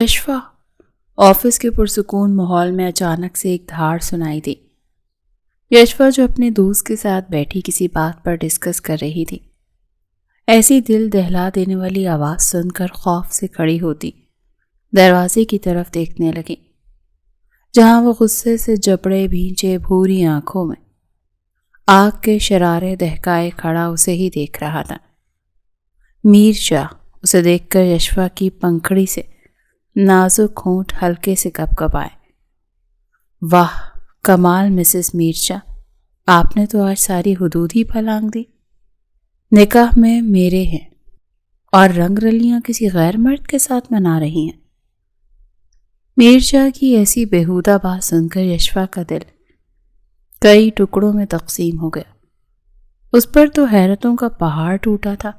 Yeshua office کے پرسکون ماحول میں اچانک سے ایک دھاڑ سنائی دی۔ یشوا جو اپنے دوست کے ساتھ بیٹھی کسی بات پر ڈسکس کر رہی تھی، ایسی دل دہلا دینے والی آواز سن کر خوف سے کھڑی ہوتی دروازے کی طرف دیکھنے لگی، جہاں وہ غصے سے جبڑے بھینچے بھوری آنکھوں میں آگ کے شرارے دہکائے کھڑا اسے ہی دیکھ رہا تھا۔ میر شاہ اسے دیکھ کر یشوا کی پنکھڑی سے نازک ہونٹ ہلکے سے کپکپائے۔ واہ کمال مسز میر شاہ، آپ نے تو آج ساری حدود ہی پھلانگ دی۔ نکاح میں میرے ہیں اور رنگ رلیاں کسی غیر مرد کے ساتھ منا رہی ہیں۔ میر شاہ کی ایسی بیہودہ بات سن کر یشوا کا دل کئی ٹکڑوں میں تقسیم ہو گیا۔ اس پر تو حیرتوں کا پہاڑ ٹوٹا تھا۔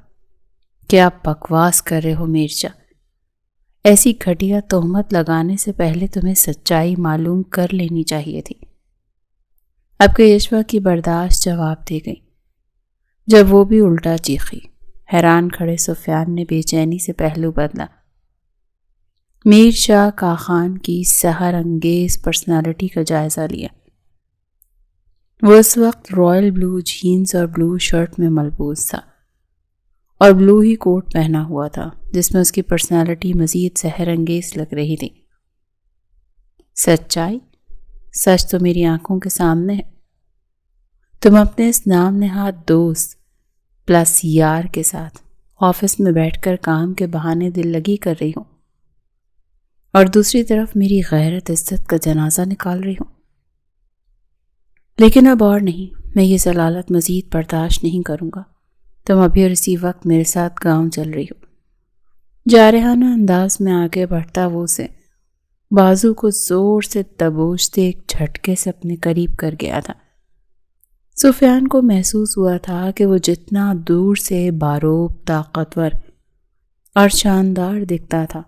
کیا بکواس کر رہے ہو میر شاہ؟ ایسی گھٹیا تہمت لگانے سے پہلے تمہیں سچائی معلوم کر لینی چاہیے تھی۔ اب کہ یشوا کی برداشت جواب دے گئی، جب وہ بھی الٹا چیخی۔ حیران کھڑے سفیان نے بے چینی سے پہلو بدلا۔ میر شاہ کاخان کی سحر انگیز پرسنالٹی کا جائزہ لیا۔ وہ اس وقت رائل بلو جینز اور بلو شرٹ میں ملبوس تھا اور بلو ہی کوٹ پہنا ہوا تھا، جس میں اس کی پرسنالٹی مزید سحر انگیز لگ رہی تھی۔ سچائی؟ سچ تو میری آنکھوں کے سامنے ہے۔ تم اپنے اس نام نہاد دوست پلس یار کے ساتھ آفس میں بیٹھ کر کام کے بہانے دل لگی کر رہی ہوں اور دوسری طرف میری غیرت عزت کا جنازہ نکال رہی ہوں۔ لیکن اب اور نہیں، میں یہ ضلالت مزید برداشت نہیں کروں گا۔ تم ابھی اور اسی وقت میرے ساتھ گاؤں چل رہی ہو۔ جارحانہ انداز میں آگے بڑھتا وہ اسے بازو کو زور سے دبوچتے ایک جھٹکے سے اپنے قریب کر گیا تھا۔ سفیان کو محسوس ہوا تھا کہ وہ جتنا دور سے باروب، طاقتور اور شاندار دکھتا تھا،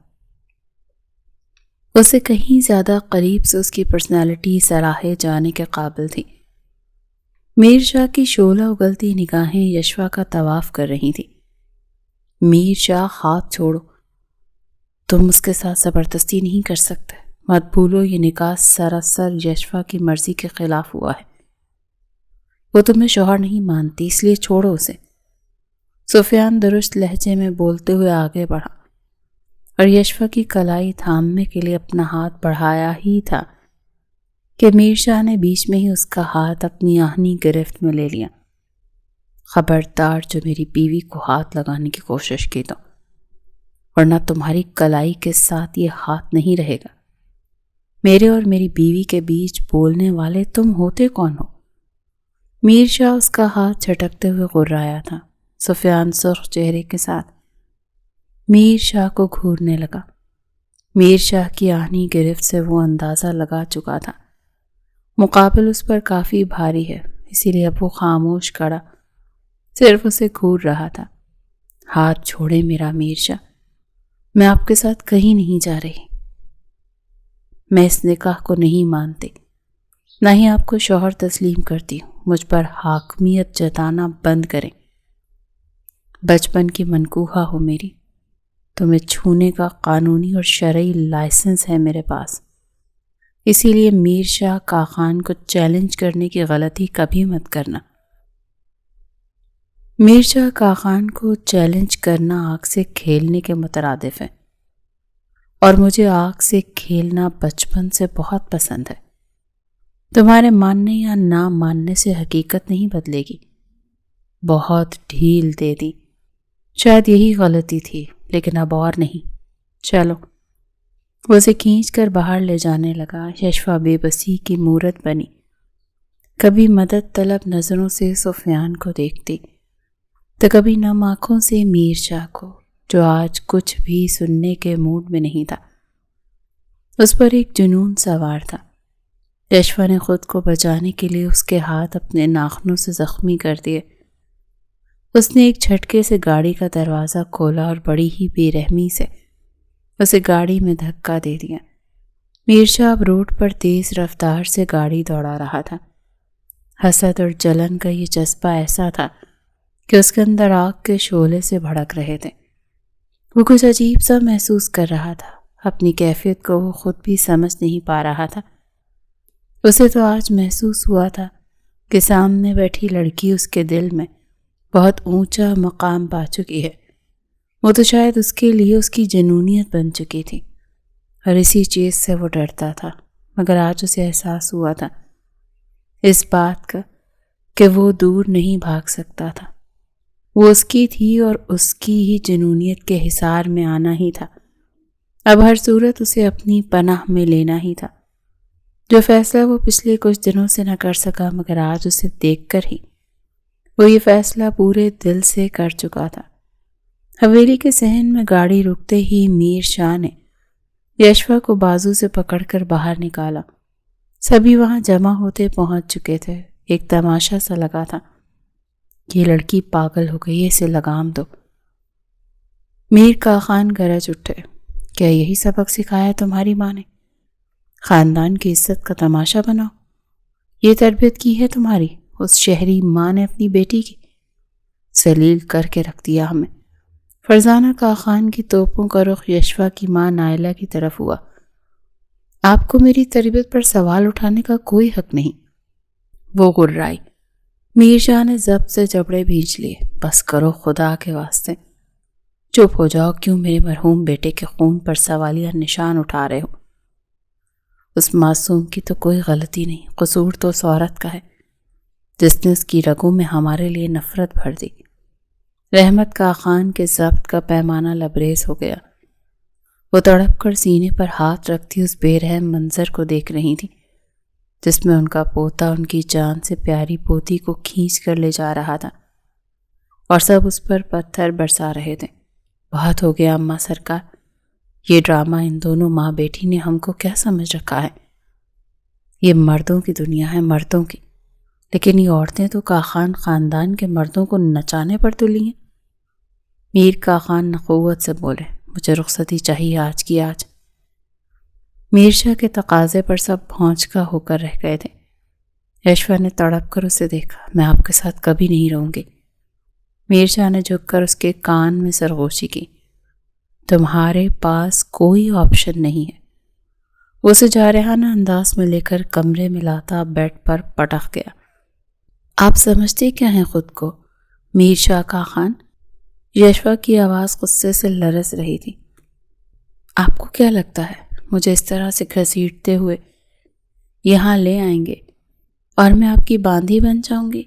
اسے کہیں زیادہ قریب سے اس کی پرسنالٹی سراہے جانے کے قابل تھی۔ میر شاہ کی شعلہ اگلتی نگاہیں یشوا کا طواف کر رہی تھی۔ میر شاہ ہاتھ چھوڑو، تم اس کے ساتھ زبردستی نہیں کر سکتے۔ مت بھولو یہ نکاح سراسر یشوا کی مرضی کے خلاف ہوا ہے۔ وہ تمہیں شوہر نہیں مانتی، اس لیے چھوڑو اسے۔ سفیان درست لہجے میں بولتے ہوئے آگے بڑھا اور یشوا کی کلائی تھامنے کے لیے اپنا ہاتھ بڑھایا ہی تھا کہ میر شاہ نے بیچ میں ہی اس کا ہاتھ اپنی آہنی گرفت میں لے لیا۔ خبردار جو میری بیوی کو ہاتھ لگانے کی کوشش کی تو، ورنہ تمہاری کلائی کے ساتھ یہ ہاتھ نہیں رہے گا۔ میرے اور میری بیوی کے بیچ بولنے والے تم ہوتے کون ہو؟ میر شاہ اس کا ہاتھ جھٹکتے ہوئے غرایا تھا۔ سفیان سرخ چہرے کے ساتھ میر شاہ کو گھورنے لگا۔ میر شاہ کی آہنی گرفت سے وہ اندازہ لگا چکا تھا مقابل اس پر کافی بھاری ہے، اسی لیے اب وہ خاموش کھڑا صرف اسے گھور رہا تھا۔ ہاتھ چھوڑے میرا میر شاہ، میں آپ کے ساتھ کہیں نہیں جا رہی۔ میں اس نکاح کو نہیں مانتی، نہ ہی آپ کو شوہر تسلیم کرتی ہوں۔ مجھ پر حاکمیت جتانا بند کریں۔ بچپن کی منکوحہ ہو میری، تمہیں چھونے کا قانونی اور شرعی لائسنس ہے میرے پاس، اسی لیے میر شاہ کاخان کو چیلنج کرنے کی غلطی کبھی مت کرنا۔ میر شاہ کاخان کو چیلنج کرنا آگ سے کھیلنے کے مترادف ہے، اور مجھے آگ سے کھیلنا بچپن سے بہت پسند ہے۔ تمہارے ماننے یا نہ ماننے سے حقیقت نہیں بدلے گی۔ بہت ڈھیل دے دی، شاید یہی غلطی تھی، لیکن اب اور نہیں۔ چلو۔ وہ اسے کھینچ کر باہر لے جانے لگا۔ یشوا بے بسی کی مورت بنی، کبھی مدد طلب نظروں سے سفیان کو دیکھتی تو کبھی نم آنکھوں سے میر شاہ کو، جو آج کچھ بھی سننے کے موڈ میں نہیں تھا۔ اس پر ایک جنون سوار تھا۔ یشوا نے خود کو بچانے کے لیے اس کے ہاتھ اپنے ناخنوں سے زخمی کر دیے۔ اس نے ایک جھٹکے سے گاڑی کا دروازہ کھولا اور بڑی ہی بے رحمی سے اسے گاڑی میں دھکا دے دیا۔ میر شاہ اب روڈ پر تیز رفتار سے گاڑی دوڑا رہا تھا۔ حسد اور جلن کا یہ جذبہ ایسا تھا کہ اس کے اندر آگ کے شعلے سے بھڑک رہے تھے۔ وہ کچھ عجیب سا محسوس کر رہا تھا، اپنی کیفیت کو وہ خود بھی سمجھ نہیں پا رہا تھا۔ اسے تو آج محسوس ہوا تھا کہ سامنے بیٹھی لڑکی اس کے دل میں بہت اونچا مقام پا چکی ہے۔ وہ تو شاید اس کے لیے اس کی جنونیت بن چکی تھی، اور اسی چیز سے وہ ڈرتا تھا۔ مگر آج اسے احساس ہوا تھا اس بات کا کہ وہ دور نہیں بھاگ سکتا تھا۔ وہ اس کی تھی اور اس کی ہی جنونیت کے حصار میں آنا ہی تھا۔ اب ہر صورت اسے اپنی پناہ میں لینا ہی تھا۔ جو فیصلہ وہ پچھلے کچھ دنوں سے نہ کر سکا، مگر آج اسے دیکھ کر ہی وہ یہ فیصلہ پورے دل سے کر چکا تھا۔ حویلی کے صحن میں گاڑی رکتے ہی میر شاہ نے یشوا کو بازو سے پکڑ کر باہر نکالا۔ سبھی وہاں جمع ہوتے پہنچ چکے تھے۔ ایک تماشا سا لگا تھا، یہ لڑکی پاگل ہو گئی، اسے لگام دو۔ میر کا خان گرج اٹھے، کیا یہی سبق سکھایا تمہاری ماں نے؟ خاندان کی عزت کا تماشا بناؤ، یہ تربیت کی ہے تمہاری اس شہری ماں نے اپنی بیٹی کی؟ ذلیل کر کے رکھ دیا ہمیں۔ فرزانہ کا خان کی توپوں کا رخ یشوا کی ماں نائلہ کی طرف ہوا۔ آپ کو میری تربیت پر سوال اٹھانے کا کوئی حق نہیں، وہ غرائی۔ میر شاہ نے ضبط سے جبڑے بھینچ لیے۔ بس کرو خدا کے واسطے، چپ ہو جاؤ، کیوں میرے مرحوم بیٹے کے خون پر سوالیہ نشان اٹھا رہے ہو؟ اس معصوم کی تو کوئی غلطی نہیں، قصور تو اس عورت کا ہے جس نے اس کی رگوں میں ہمارے لیے نفرت بھر دی۔ رحمت کا خان کے ضبط کا پیمانہ لبریز ہو گیا۔ وہ تڑپ کر سینے پر ہاتھ رکھتی اس بے رحم منظر کو دیکھ رہی تھی جس میں ان کا پوتا ان کی جان سے پیاری پوتی کو کھینچ کر لے جا رہا تھا، اور سب اس پر پتھر برسا رہے تھے۔ بہت ہو گیا اماں سرکار، یہ ڈرامہ ان دونوں ماں بیٹی نے ہم کو کیا سمجھ رکھا ہے؟ یہ مردوں کی دنیا ہے، مردوں کی، لیکن یہ عورتیں تو کاخان خاندان کے مردوں کو نچانے پر تلی ہیں۔ میر کاخان نخوت سے بولے، مجھے رخصتی چاہیے آج کی آج۔ میر شاہ کے تقاضے پر سب بھونچکا ہو کر رہ گئے تھے۔ یشوا نے تڑپ کر اسے دیکھا، میں آپ کے ساتھ کبھی نہیں رہوں گی۔ میر شاہ نے جھک کر اس کے کان میں سرگوشی کی، تمہارے پاس کوئی آپشن نہیں ہے۔ وہ اسے جارحانہ انداز میں لے کر کمرے میں لاتا بیڈ پر پٹک گیا۔ آپ سمجھتے کیا ہیں خود کو میر شاہ کا خان؟ یشوا کی آواز غصے سے لرز رہی تھی۔ آپ کو کیا لگتا ہے مجھے اس طرح سے گھسیٹتے ہوئے یہاں لے آئیں گے اور میں آپ کی باندھی بن جاؤں گی؟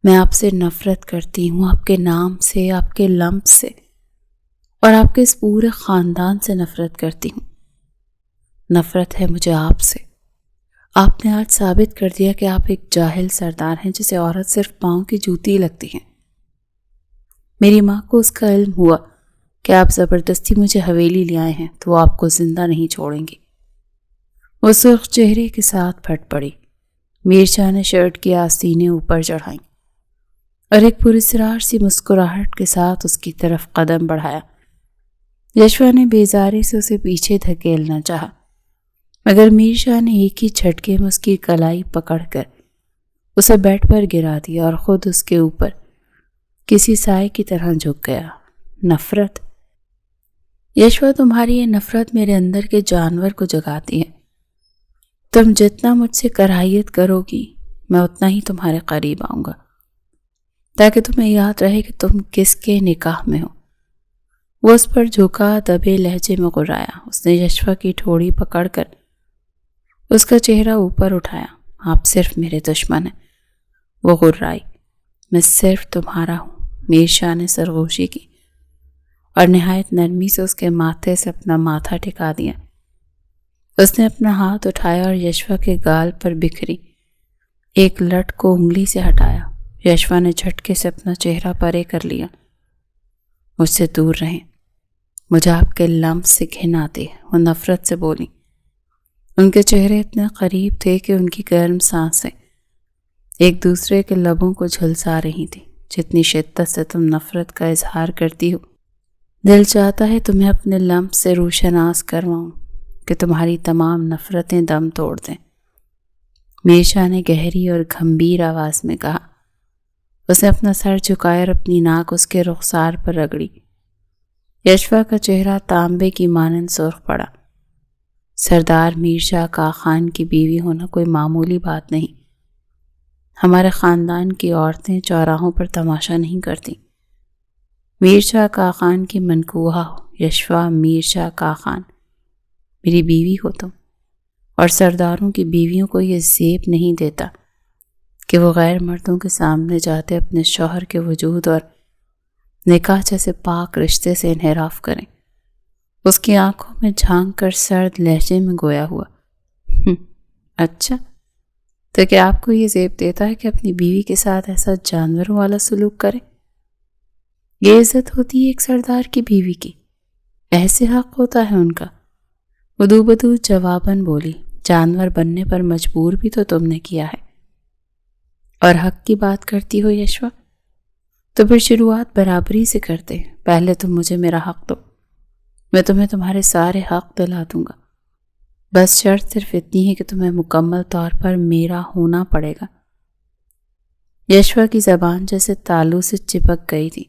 میں آپ سے نفرت کرتی ہوں، آپ کے نام سے، آپ کے لمب سے، اور آپ کے اس پورے خاندان سے نفرت کرتی ہوں۔ نفرت ہے مجھے آپ سے۔ آپ نے آج ثابت کر دیا کہ آپ ایک جاہل سردار ہیں جسے عورت صرف پاؤں کی جوتی لگتی ہے۔ میری ماں کو اس کا علم ہوا کہ آپ زبردستی مجھے حویلی لے آئے ہیں تو وہ آپ کو زندہ نہیں چھوڑیں گی۔ وہ سرخ چہرے کے ساتھ پھٹ پڑی۔ میر شاہ نے شرٹ کی آستینیں اوپر چڑھائیں اور ایک پراسرار سی مسکراہٹ کے ساتھ اس کی طرف قدم بڑھایا۔ یشوا نے بیزاری سے اسے پیچھے دھکیلنا چاہا، مگر میر شاہ نے ایک ہی جھٹکے میں اس کی کلائی پکڑ کر اسے بیڈ پر گرا دیا اور خود اس کے اوپر کسی سائے کی طرح جھک گیا۔ نفرت؟ یشوا، تمہاری یہ نفرت میرے اندر کے جانور کو جگاتی ہے۔ تم جتنا مجھ سے کراہیت کرو گی میں اتنا ہی تمہارے قریب آؤں گا، تاکہ تمہیں یاد رہے کہ تم کس کے نکاح میں ہو۔ وہ اس پر جھکا، دبے لہجے میں غرایا۔ اس نے یشوا کی ٹھوڑی پکڑ کر اس کا چہرہ اوپر اٹھایا۔ آپ صرف میرے دشمن ہیں، وہ غرائی۔ میں صرف تمہارا ہوں۔ میر شاہ نے سرگوشی کی اور نہایت نرمی سے اس کے ماتھے سے اپنا ماتھا ٹکا دیا۔ اس نے اپنا ہاتھ اٹھایا اور یشوا کے گال پر بکھری ایک لٹ کو انگلی سے ہٹایا۔ یشوا نے جھٹکے سے اپنا چہرہ پرے کر لیا۔ مجھ سے دور رہیں، مجھے آپ کے لمس سے گھن آتی ہے، وہ نفرت سے بولی۔ ان کے چہرے اتنے قریب تھے کہ ان کی گرم سانسیں ایک دوسرے کے لبوں کو جھلسا رہی تھی۔ جتنی شدت سے تم نفرت کا اظہار کرتی ہو، دل چاہتا ہے تمہیں اپنے لمس سے روشناس کرواؤں کہ تمہاری تمام نفرتیں دم توڑ دیں۔ میر شاہ نے گہری اور گھمبیر آواز میں کہا۔ اس نے اپنا سر جھکایا اور اپنی ناک اس کے رخسار پر رگڑی۔ یشوا کا چہرہ تانبے کی مانند سرخ پڑا۔ سردار میر شاہ کاغا خان کی بیوی ہونا کوئی معمولی بات نہیں۔ ہمارے خاندان کی عورتیں چوراہوں پر تماشا نہیں کرتی۔ میر شاہ کاغا خان کی منکوہا ہو، یشوا میر شاہ کاغا خان، میری بیوی ہو تم، اور سرداروں کی بیویوں کو یہ زیب نہیں دیتا کہ وہ غیر مردوں کے سامنے جاتے اپنے شوہر کے وجود اور نکاح جیسے پاک رشتے سے انحراف کریں۔ اس کی آنکھوں میں جھانک کر سرد لہجے میں گویا ہوا، اچھا، تو کیا آپ کو یہ زیب دیتا ہے کہ اپنی بیوی کے ساتھ ایسا جانوروں والا سلوک کریں؟ یہ عزت ہوتی ہے ایک سردار کی بیوی کی، ایسے حق ہوتا ہے ان کا؟ وہ دو بدو جواباً بولی، جانور بننے پر مجبور بھی تو تم نے کیا ہے۔ اور حق کی بات کرتی ہو یشوا، تو پھر شروعات برابری سے کرتے، پہلے تم مجھے میرا حق دو، میں تمہیں تمہارے سارے حق دلا دوں گا، بس شرط صرف اتنی ہے کہ تمہیں مکمل طور پر میرا ہونا پڑے گا۔ یشوا کی زبان جیسے تالو سے چپک گئی تھی۔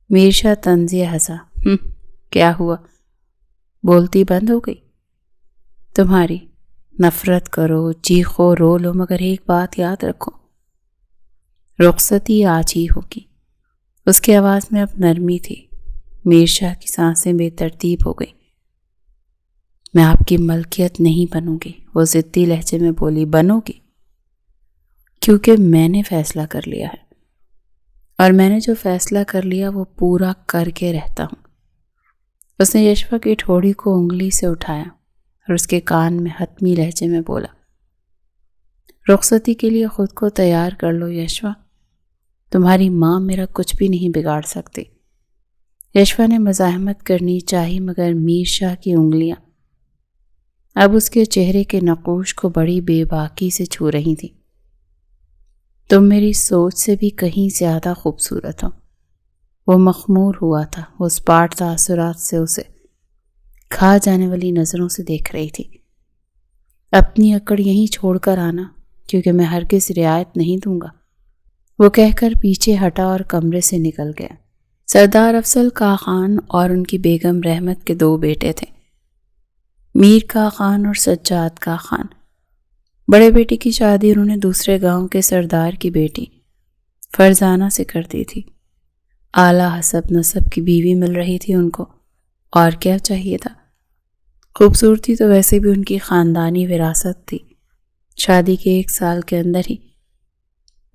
میر شاہ طنزیہ ہنسا، کیا ہوا؟ بولتی بند ہو گئی؟ تمہاری نفرت کرو، چیخو، رو لو، مگر ایک بات یاد رکھو، رخصتی آج ہی ہوگی۔ اس کی آواز میں اب نرمی تھی۔ میر شاہ کی سانسیں بے ترتیب ہو گئی۔ میں آپ کی ملکیت نہیں بنوں گی، وہ ضدی لہجے میں بولی۔ بنو گی؟ کیونکہ میں نے فیصلہ کر لیا ہے، اور میں نے جو فیصلہ کر لیا وہ پورا کر کے رہتا ہوں۔ اس نے یشوا کی ٹھوڑی کو انگلی سے اٹھایا اور اس کے کان میں حتمی لہجے میں بولا، رخصتی کے لیے خود کو تیار کر لو یشوا، تمہاری ماں میرا کچھ بھی نہیں بگاڑ سکتی۔ یشوا نے مزاحمت کرنی چاہی، مگر میر شاہ کی انگلیاں اب اس کے چہرے کے نقوش کو بڑی بے باکی سے چھو رہی تھی۔ تم میری سوچ سے بھی کہیں زیادہ خوبصورت ہو۔ وہ مخمور ہوا تھا، وہ اسپاٹ تاثرات سے اسے کھا جانے والی نظروں سے دیکھ رہی تھی۔ اپنی اکڑ یہیں چھوڑ کر آنا، کیونکہ میں ہرگز رعایت نہیں دوں گا، وہ کہہ کر پیچھے ہٹا اور کمرے سے نکل گیا۔ سردار افضل کاغا خان اور ان کی بیگم رحمت کے 2 بیٹے تھے، میر کاغا خان اور سجاد کاغا خان۔ بڑے بیٹے کی شادی انہوں نے دوسرے گاؤں کے سردار کی بیٹی فرزانہ سے کر دی تھی۔ اعلیٰ حسب نسب کی بیوی مل رہی تھی ان کو، اور کیا چاہیے تھا؟ خوبصورتی تو ویسے بھی ان کی خاندانی وراثت تھی۔ شادی کے 1 سال کے اندر ہی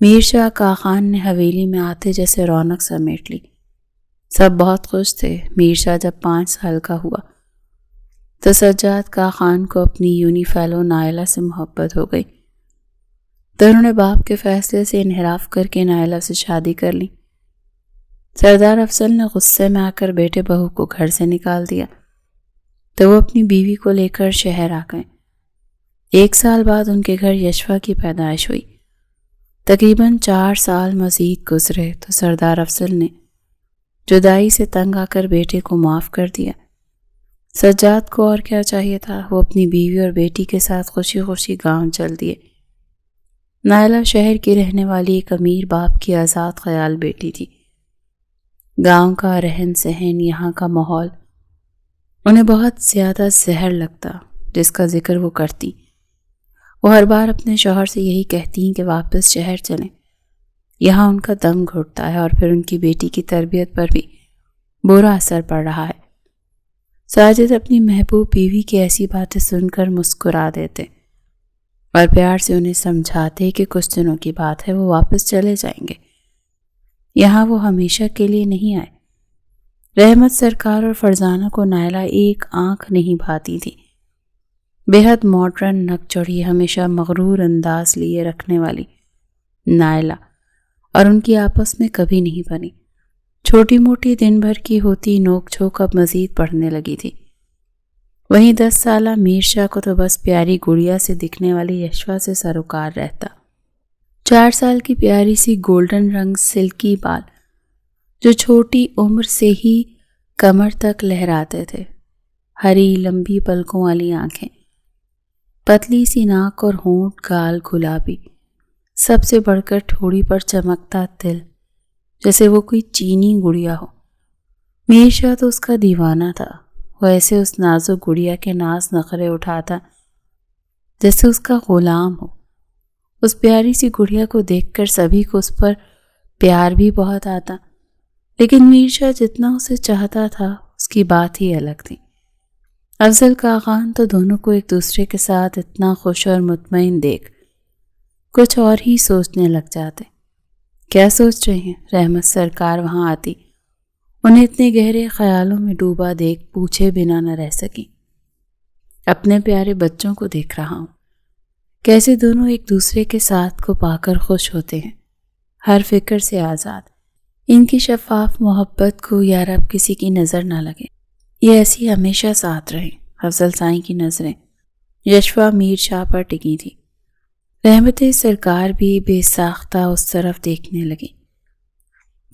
میر شاہ کاغا خان نے حویلی میں آتے جیسے رونق سمیٹ لی۔ سب بہت خوش تھے۔ میر شاہ جب 5 سال کا ہوا تو سجاد کاغا خان کو اپنی یونی فیلو نائلہ سے محبت ہو گئی، تو انہوں نے باپ کے فیصلے سے انحراف کر کے نائلہ سے شادی کر لی۔ سردار افضل نے غصے میں آ کر بیٹے بہو کو گھر سے نکال دیا، تو وہ اپنی بیوی کو لے کر شہر آ گئے۔ 1 سال بعد ان کے گھر یشوا کی پیدائش ہوئی۔ تقریباً 4 سال مزید گزرے تو سردار افضل نے جدائی سے تنگ آ کر بیٹے کو معاف کر دیا۔ سجاد کو اور کیا چاہیے تھا؟ وہ اپنی بیوی اور بیٹی کے ساتھ خوشی خوشی گاؤں چل دیے۔ نائلہ شہر کی رہنے والی ایک امیر باپ کی آزاد خیال بیٹی تھی۔ گاؤں کا رہن سہن، یہاں کا ماحول انہیں بہت زیادہ زہر لگتا، جس کا ذکر وہ کرتی۔ وہ ہر بار اپنے شوہر سے یہی کہتی کہ واپس شہر چلیں، یہاں ان کا دم گھٹتا ہے، اور پھر ان کی بیٹی کی تربیت پر بھی برا اثر پڑ رہا ہے۔ ساجد اپنی محبوب بیوی کی ایسی باتیں سن کر مسکرا دیتے اور پیار سے انہیں سمجھاتے کہ کچھ دنوں کی بات ہے، وہ واپس چلے جائیں گے، یہاں وہ ہمیشہ کے لیے نہیں آئے۔ رحمت سرکار اور فرزانہ کو نائلہ ایک آنکھ نہیں بھاتی تھی۔ بے حد ماڈرن، نک چڑھی، ہمیشہ مغرور انداز لیے رکھنے والی نائلہ اور ان کی آپس میں کبھی نہیں بنی۔ چھوٹی موٹی دن بھر کی ہوتی نوک جھوک اب مزید بڑھنے لگی تھی۔ وہیں 10 سالہ میر شاہ کو تو بس پیاری گڑیا سے دکھنے والی یشوا سے سروکار رہتا۔ 4 سال کی پیاری سی گولڈن رنگ سلکی بال جو چھوٹی عمر سے ہی کمر تک لہراتے تھے، ہری لمبی پلکوں والی آنکھیں، پتلی سی ناک اور ہونٹ گال گلابی، سب سے بڑھ کر ٹھوڑی پر چمکتا تل، جیسے وہ کوئی چینی گڑیا ہو۔ میر شاہ تو اس کا دیوانہ تھا۔ وہ ایسے اس نازک گڑیا کے ناز نخرے اٹھاتا جیسے اس کا غلام ہو۔ اس پیاری سی گڑیا کو دیکھ کر سبھی کو اس پر پیار بھی بہت آتا، لیکن میر شاہ جتنا اسے چاہتا تھا اس کی بات ہی الگ تھی۔ افضل کاغان تو دونوں کو ایک دوسرے کے ساتھ اتنا خوش اور مطمئن دیکھ کچھ اور ہی سوچنے لگ جاتے۔ کیا سوچ رہے ہیں؟ رحمت سرکار وہاں آتی، انہیں اتنے گہرے خیالوں میں ڈوبا دیکھ پوچھے بنا نہ رہ سکی۔ اپنے پیارے بچوں کو دیکھ رہا ہوں، کیسے دونوں ایک دوسرے کے ساتھ کو پا کر خوش ہوتے ہیں، ہر فکر سے آزاد۔ ان کی شفاف محبت کو یا رب کسی کی نظر نہ لگے، یہ ایسی ہمیشہ ساتھ رہیں۔ افضل سائیں کی نظریں یشوا میر شاہ پر ٹکی تھی۔ رحمت سرکار بھی بے ساختہ اس طرف دیکھنے لگی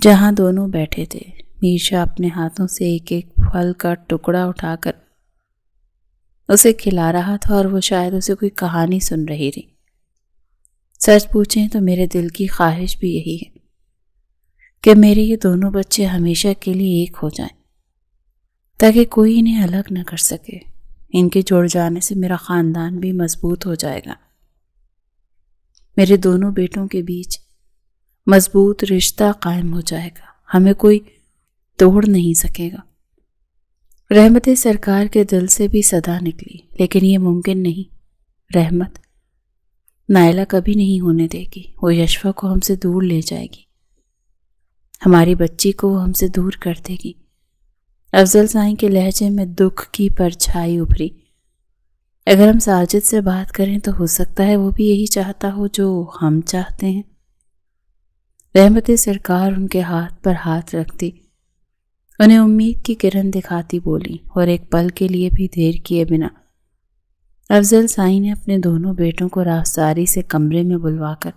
جہاں دونوں بیٹھے تھے۔ میر شاہ اپنے ہاتھوں سے ایک ایک پھل کا ٹکڑا اٹھا کر اسے کھلا رہا تھا اور وہ شاید اسے کوئی کہانی سن رہی تھی۔ سچ پوچھیں تو میرے دل کی خواہش بھی یہی ہے کہ میرے یہ دونوں بچے ہمیشہ کے لیے ایک ہو جائیں، تاکہ کوئی انہیں الگ نہ کر سکے۔ ان کے جڑ جانے سے میرا خاندان بھی مضبوط ہو جائے گا، میرے دونوں بیٹوں کے بیچ مضبوط رشتہ قائم ہو جائے گا، ہمیں کوئی توڑ نہیں سکے گا۔ رحمت سرکار کے دل سے بھی صدا نکلی، لیکن یہ ممکن نہیں۔ رحمت نائلہ کبھی نہیں ہونے دے گی، وہ یشوا کو ہم سے دور لے جائے گی، ہماری بچی کو وہ ہم سے دور کر دے گی۔ افضل سائیں کے لہجے میں دکھ کی پرچھائی ابھری۔ اگر ہم ساجد سے بات کریں تو ہو سکتا ہے وہ بھی یہی چاہتا ہو جو ہم چاہتے ہیں۔ رحمت سرکار ان کے ہاتھ پر ہاتھ رکھتی، انہیں امید کی کرن دکھاتی بولی، اور ایک پل کے لیے بھی دیر کیے بنا افضل سائیں نے اپنے دونوں بیٹوں کو رازداری سے کمرے میں بلوا کر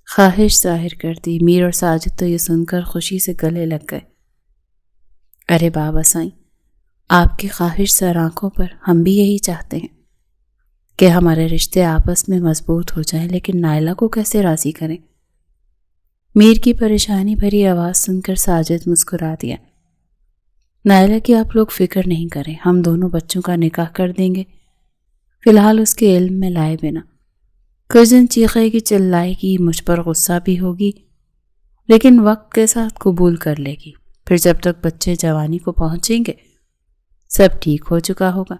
خواہش ظاہر کر دی۔ میر اور ساجد تو یہ سن کر خوشی سے گلے لگ گئے۔ ارے بابا سائیں، آپ کی خواہش سر آنکھوں پر، ہم بھی یہی چاہتے ہیں کہ ہمارے رشتے آپس میں مضبوط ہو جائیں، لیکن نائلہ کو کیسے راضی کریں؟ میر کی پریشانی بھری آواز سن کر ساجد مسکرا دیا۔ نائلہ کی آپ لوگ فکر نہیں کریں، ہم دونوں بچوں کا نکاح کر دیں گے، فی الحال اس کے علم میں لائے بنا۔ کچھ دن چیخے گی، چلائے گی، مجھ پر غصہ بھی ہوگی، لیکن وقت کے ساتھ قبول کر لے گی۔ پھر جب تک بچے جوانی کو پہنچیں گے سب ٹھیک ہو چکا ہوگا،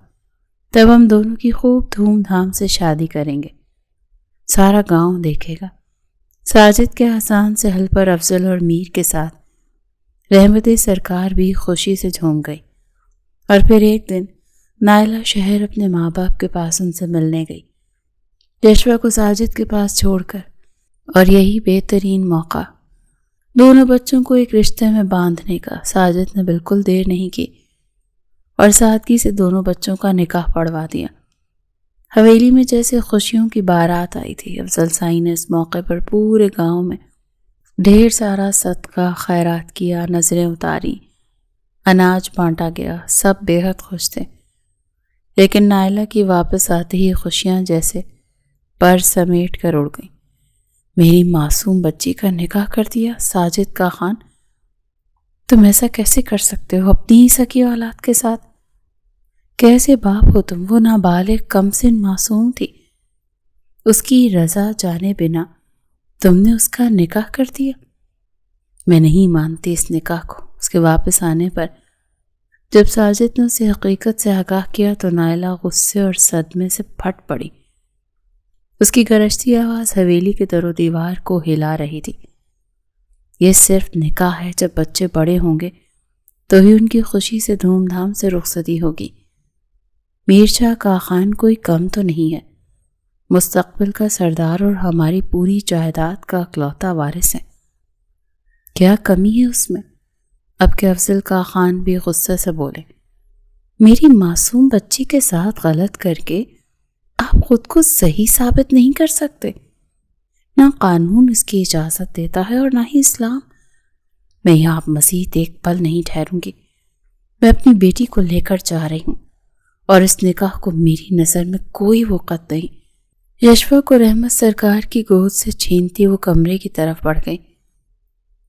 تب ہم دونوں کی خوب دھوم دھام سے شادی کریں گے، سارا گاؤں دیکھے گا۔ ساجد کے آسان سے حل پر افضل اور میر کے ساتھ رحمت سرکار بھی خوشی سے جھوم گئی۔ اور پھر ایک دن نائلہ شہر اپنے ماں باپ کے پاس ان سے ملنے گئی، یشوا کو ساجد کے پاس چھوڑ کر، اور یہی بہترین موقع دونوں بچوں کو ایک رشتے میں باندھنے کا۔ ساجد نے بالکل دیر نہیں کی اور سادگی سے دونوں بچوں کا نکاح پڑھوا دیا۔ حویلی میں جیسے خوشیوں کی بارات آئی تھی۔ افضل سائیں نے اس موقع پر پورے گاؤں میں ڈھیر سارا صدقہ خیرات کیا، نظریں اتاری، اناج بانٹا گیا، سب بے حد خوش تھے۔ لیکن نائلہ کی واپس آتے ہی خوشیاں جیسے پر سمیٹ کر اڑ گئیں۔ میری معصوم بچی کا نکاح کر دیا ساجد کا خان، تم ایسا کیسے کر سکتے ہو اپنی ہی سکی اولاد کے ساتھ؟ کیسے باپ ہو تم؟ وہ نابالغ کم سن معصوم تھی، اس کی رضا جانے بنا تم نے اس کا نکاح کر دیا۔ میں نہیں مانتی اس نکاح کو۔ اس کے واپس آنے پر جب ساجد نے اسے حقیقت سے آگاہ کیا تو نائلہ غصے اور صدمے سے پھٹ پڑی۔ اس کی گرجتی آواز حویلی کے در و دیوار کو ہلا رہی تھی۔ یہ صرف نکاح ہے، جب بچے بڑے ہوں گے تو ہی ان کی خوشی سے دھوم دھام سے رخصتی ہوگی۔ میر شاہ کا خان کوئی کم تو نہیں ہے، مستقبل کا سردار اور ہماری پوری جائیداد کا اکلوتا وارث ہے، کیا کمی ہے اس میں؟ اب کہ افضل کا خان بھی غصے سے بولے، میری معصوم بچی کے ساتھ غلط کر کے آپ خود کو صحیح ثابت نہیں کر سکتے؟ نہ قانون اس کی اجازت دیتا ہے اور نہ ہی اسلام۔ میں یہاں مزید ایک پل نہیں ٹھہروں گی، میں اپنی بیٹی کو لے کر جا رہی ہوں، اور اس نکاح کو میری نظر میں کوئی وقت نہیں۔ یشوا کو رحمت سرکار کی گود سے چھینتی وہ کمرے کی طرف بڑھ گئی۔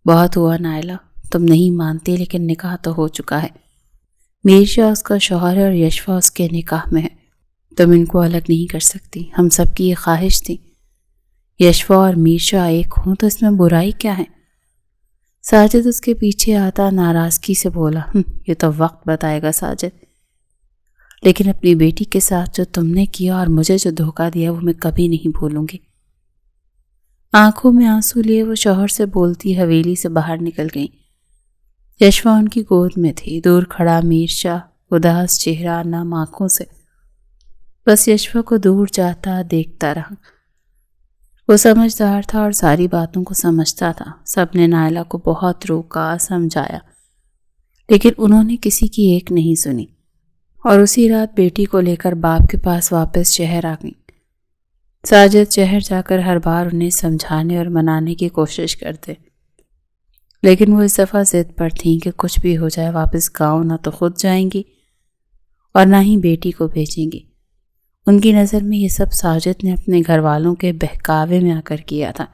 بہت ہوا نائلہ، تم نہیں مانتی لیکن نکاح تو ہو چکا ہے۔ میر شاہ اس کا شوہر ہے اور یشوا اس کے نکاح میں ہے۔ تم ان کو الگ نہیں کر سکتی، ہم سب کی یہ خواہش تھی۔ یشوا اور میر شاہ ایک ہوں تو اس میں برائی کیا ہے؟ ساجد اس کے پیچھے آتا ناراضگی سے بولا، یہ تو وقت بتائے گا ساجد، لیکن اپنی بیٹی کے ساتھ جو تم نے کیا اور مجھے جو دھوکہ دیا وہ میں کبھی نہیں بھولوں گی۔ آنکھوں میں آنسو لیے وہ شوہر سے بولتی حویلی سے باہر نکل گئیں۔ یشوا ان کی گود میں تھی، دور کھڑا میر شاہ اداس چہرہ نم آنکھوں سے بس یشوا کو دور جاتا دیکھتا رہا۔ وہ سمجھدار تھا اور ساری باتوں کو سمجھتا تھا۔ سب نے نائلہ کو بہت روکا، سمجھایا، لیکن انہوں نے کسی کی ایک نہیں سنی اور اسی رات بیٹی کو لے کر باپ کے پاس واپس شہر آ گئی۔ ساجد شہر جا کر ہر بار انہیں سمجھانے اور منانے کی کوشش کرتے، لیکن وہ اس دفعہ ضد پر تھیں کہ کچھ بھی ہو جائے واپس گاؤں نہ تو خود جائیں گی اور نہ ہی بیٹی کو بھیجیں گی۔ ان کی نظر میں یہ سب ساجد نے اپنے گھر والوں کے بہکاوے میں آ کر کیا تھا۔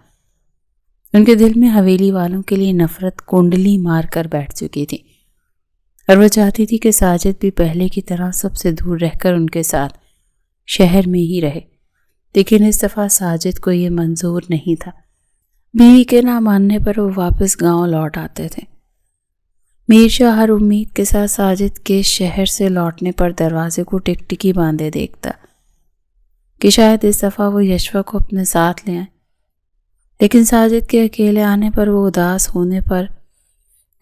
ان کے دل میں حویلی والوں کے لیے نفرت کنڈلی مار کر بیٹھ چکی تھی اور وہ چاہتی تھی کہ ساجد بھی پہلے کی طرح سب سے دور رہ کر ان کے ساتھ شہر میں ہی رہے، لیکن اس دفعہ ساجد کو یہ منظور نہیں تھا۔ بیوی کے نہ ماننے پر وہ واپس گاؤں لوٹ آتے تھے۔ میر شاہ ہر امید کے ساتھ ساجد کے شہر سے لوٹنے پر دروازے کو ٹکٹکی باندھے دیکھتا کہ شاید اس دفعہ وہ یشوا کو اپنے ساتھ لے آئیں، لیکن ساجد کے اکیلے آنے پر وہ اداس ہونے پر